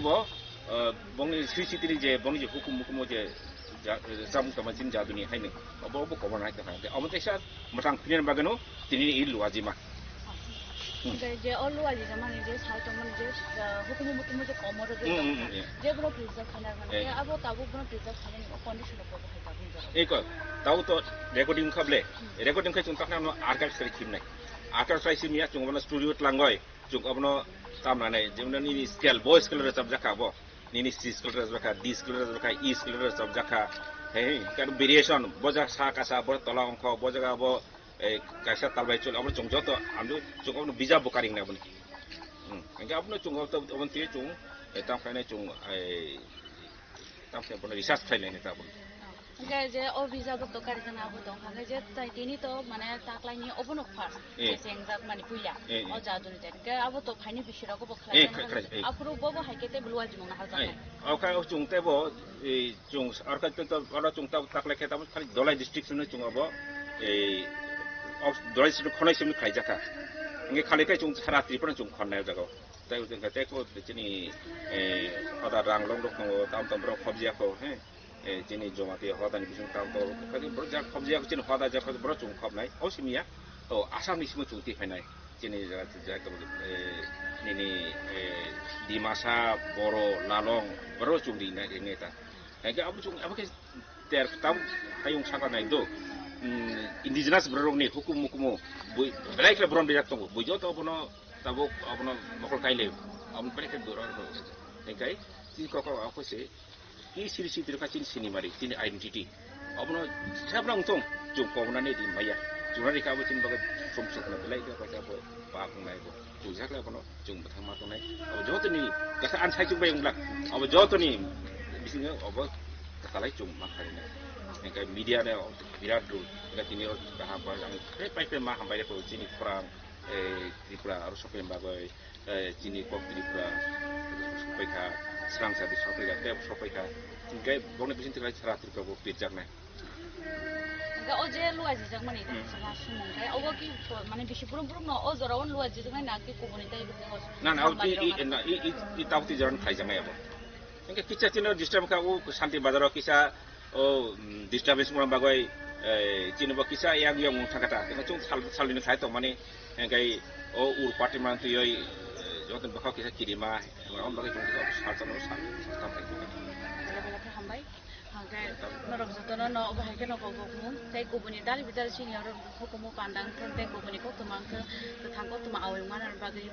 sisi tiri je bongni je hukum je samu tamacin jaduni haini obo ko bana ka te omote sa matang pinen bagano tini ilu ajima J all वाली जमाने जे south में जे हुकुम जे कमर जे बरो preserve खाना माने अब ताबो बरो preserve खाने condition को है ताबो एक ताऊ तो रेकॉर्डिंग खबले रेकॉर्डिंग खै चुन तखना आर्काइव सरि खिमनाय आर्काइव सरि सिमिया चुन बनो स्टूडियो तलांगय चुन अबनो तामनानै जेमना नि स्केल बॉय स्केल रे सब जखा बो नि सी स्केल रे जखा डी स्केल रे जखा ई स्केल रे सब जखा hei kan variation boja sa kasa bo tola ongko boja ga bo kaisa talbai chul abro chungjo to amdu chungko bija bokaring na bun engka abno chungko to obon ti chung tam khai nai chung tam khai bon research khai nai ta bun engka je o bija bo to kar kana abo dong hanga je tai tini to mane taklai ni obonok phar sengjak mani puya o jaduni ten ke abo to phaini bishira ko bo khlai apro bo haikete bulwa jimong na halja o kai o chung te bo chung arka to ora chung ta taklai ke ta khali dolai district sune chung abo dolai sune khonai sune khai jaka nge khali kai chung sara tripura chung khonai jago tai u jengka te ko chini oda rang long lok no tam tam bro khobjia ko he chini jomati hoda ni bisung tam to khali bro jak khobjia ko chini hoda jak bro chung khob nai o simia to asam ni simu chung ti phainai chini ja ko ni dimasa boro lalong bro chung di na ngeta ga abu chung abu ke ter tam tayung saka nai do indigenous bro ni hukum hukumo belai ke bron bejak to bujo to bono tabuk abono mokol kaile am belai ke doro engkai si ko ako se ki siri siri ka chin sini mari chin identity abono sabra ungtong chung ko na ne di maya chunari ka bu chin baga som sok na belai ke ka bo pa kong nai bo chu jak la bono chung bathang ma to nai abo jot ni ka sa an sai chung bayung lak abo jot ni bisinga abo kalai chung ma khai na engkai media ne virat rule ga tini ro baham ba ang pai pe ma ham bai ko chini kurang Tripura harus sampai bagai Cini kok Tripura sampai ke serang satu sampai ke tep sampai ke tingkai bongnya bisa tinggal 100 Tripura bu pijak nih. Enggak oje lu aja jangan mana itu salah semua. Kayak awak ki mana bisa burung-burung no oh zorawan lu aja jangan nak ki komunitas itu terus. Nah, i tahu ti jalan khai jangan ya bu. Enggak kisah Cina disturb kau santi bazar kisah disturbance murang bagai Cina bu kisah yang mungkin kata. Enggak cuma sal ini khai tu mana engkai ur party man tu yoi jotan bakau kisah kirima orang bagai cuma sal sampai itu. Bela-bela ke hambai. Hagai norok jotono no bahai ke no gogomu tai kubuni dali bitar sini orang hukumu pandang kan tai kubuni ko tumang ke tangko tuma awing mana bagai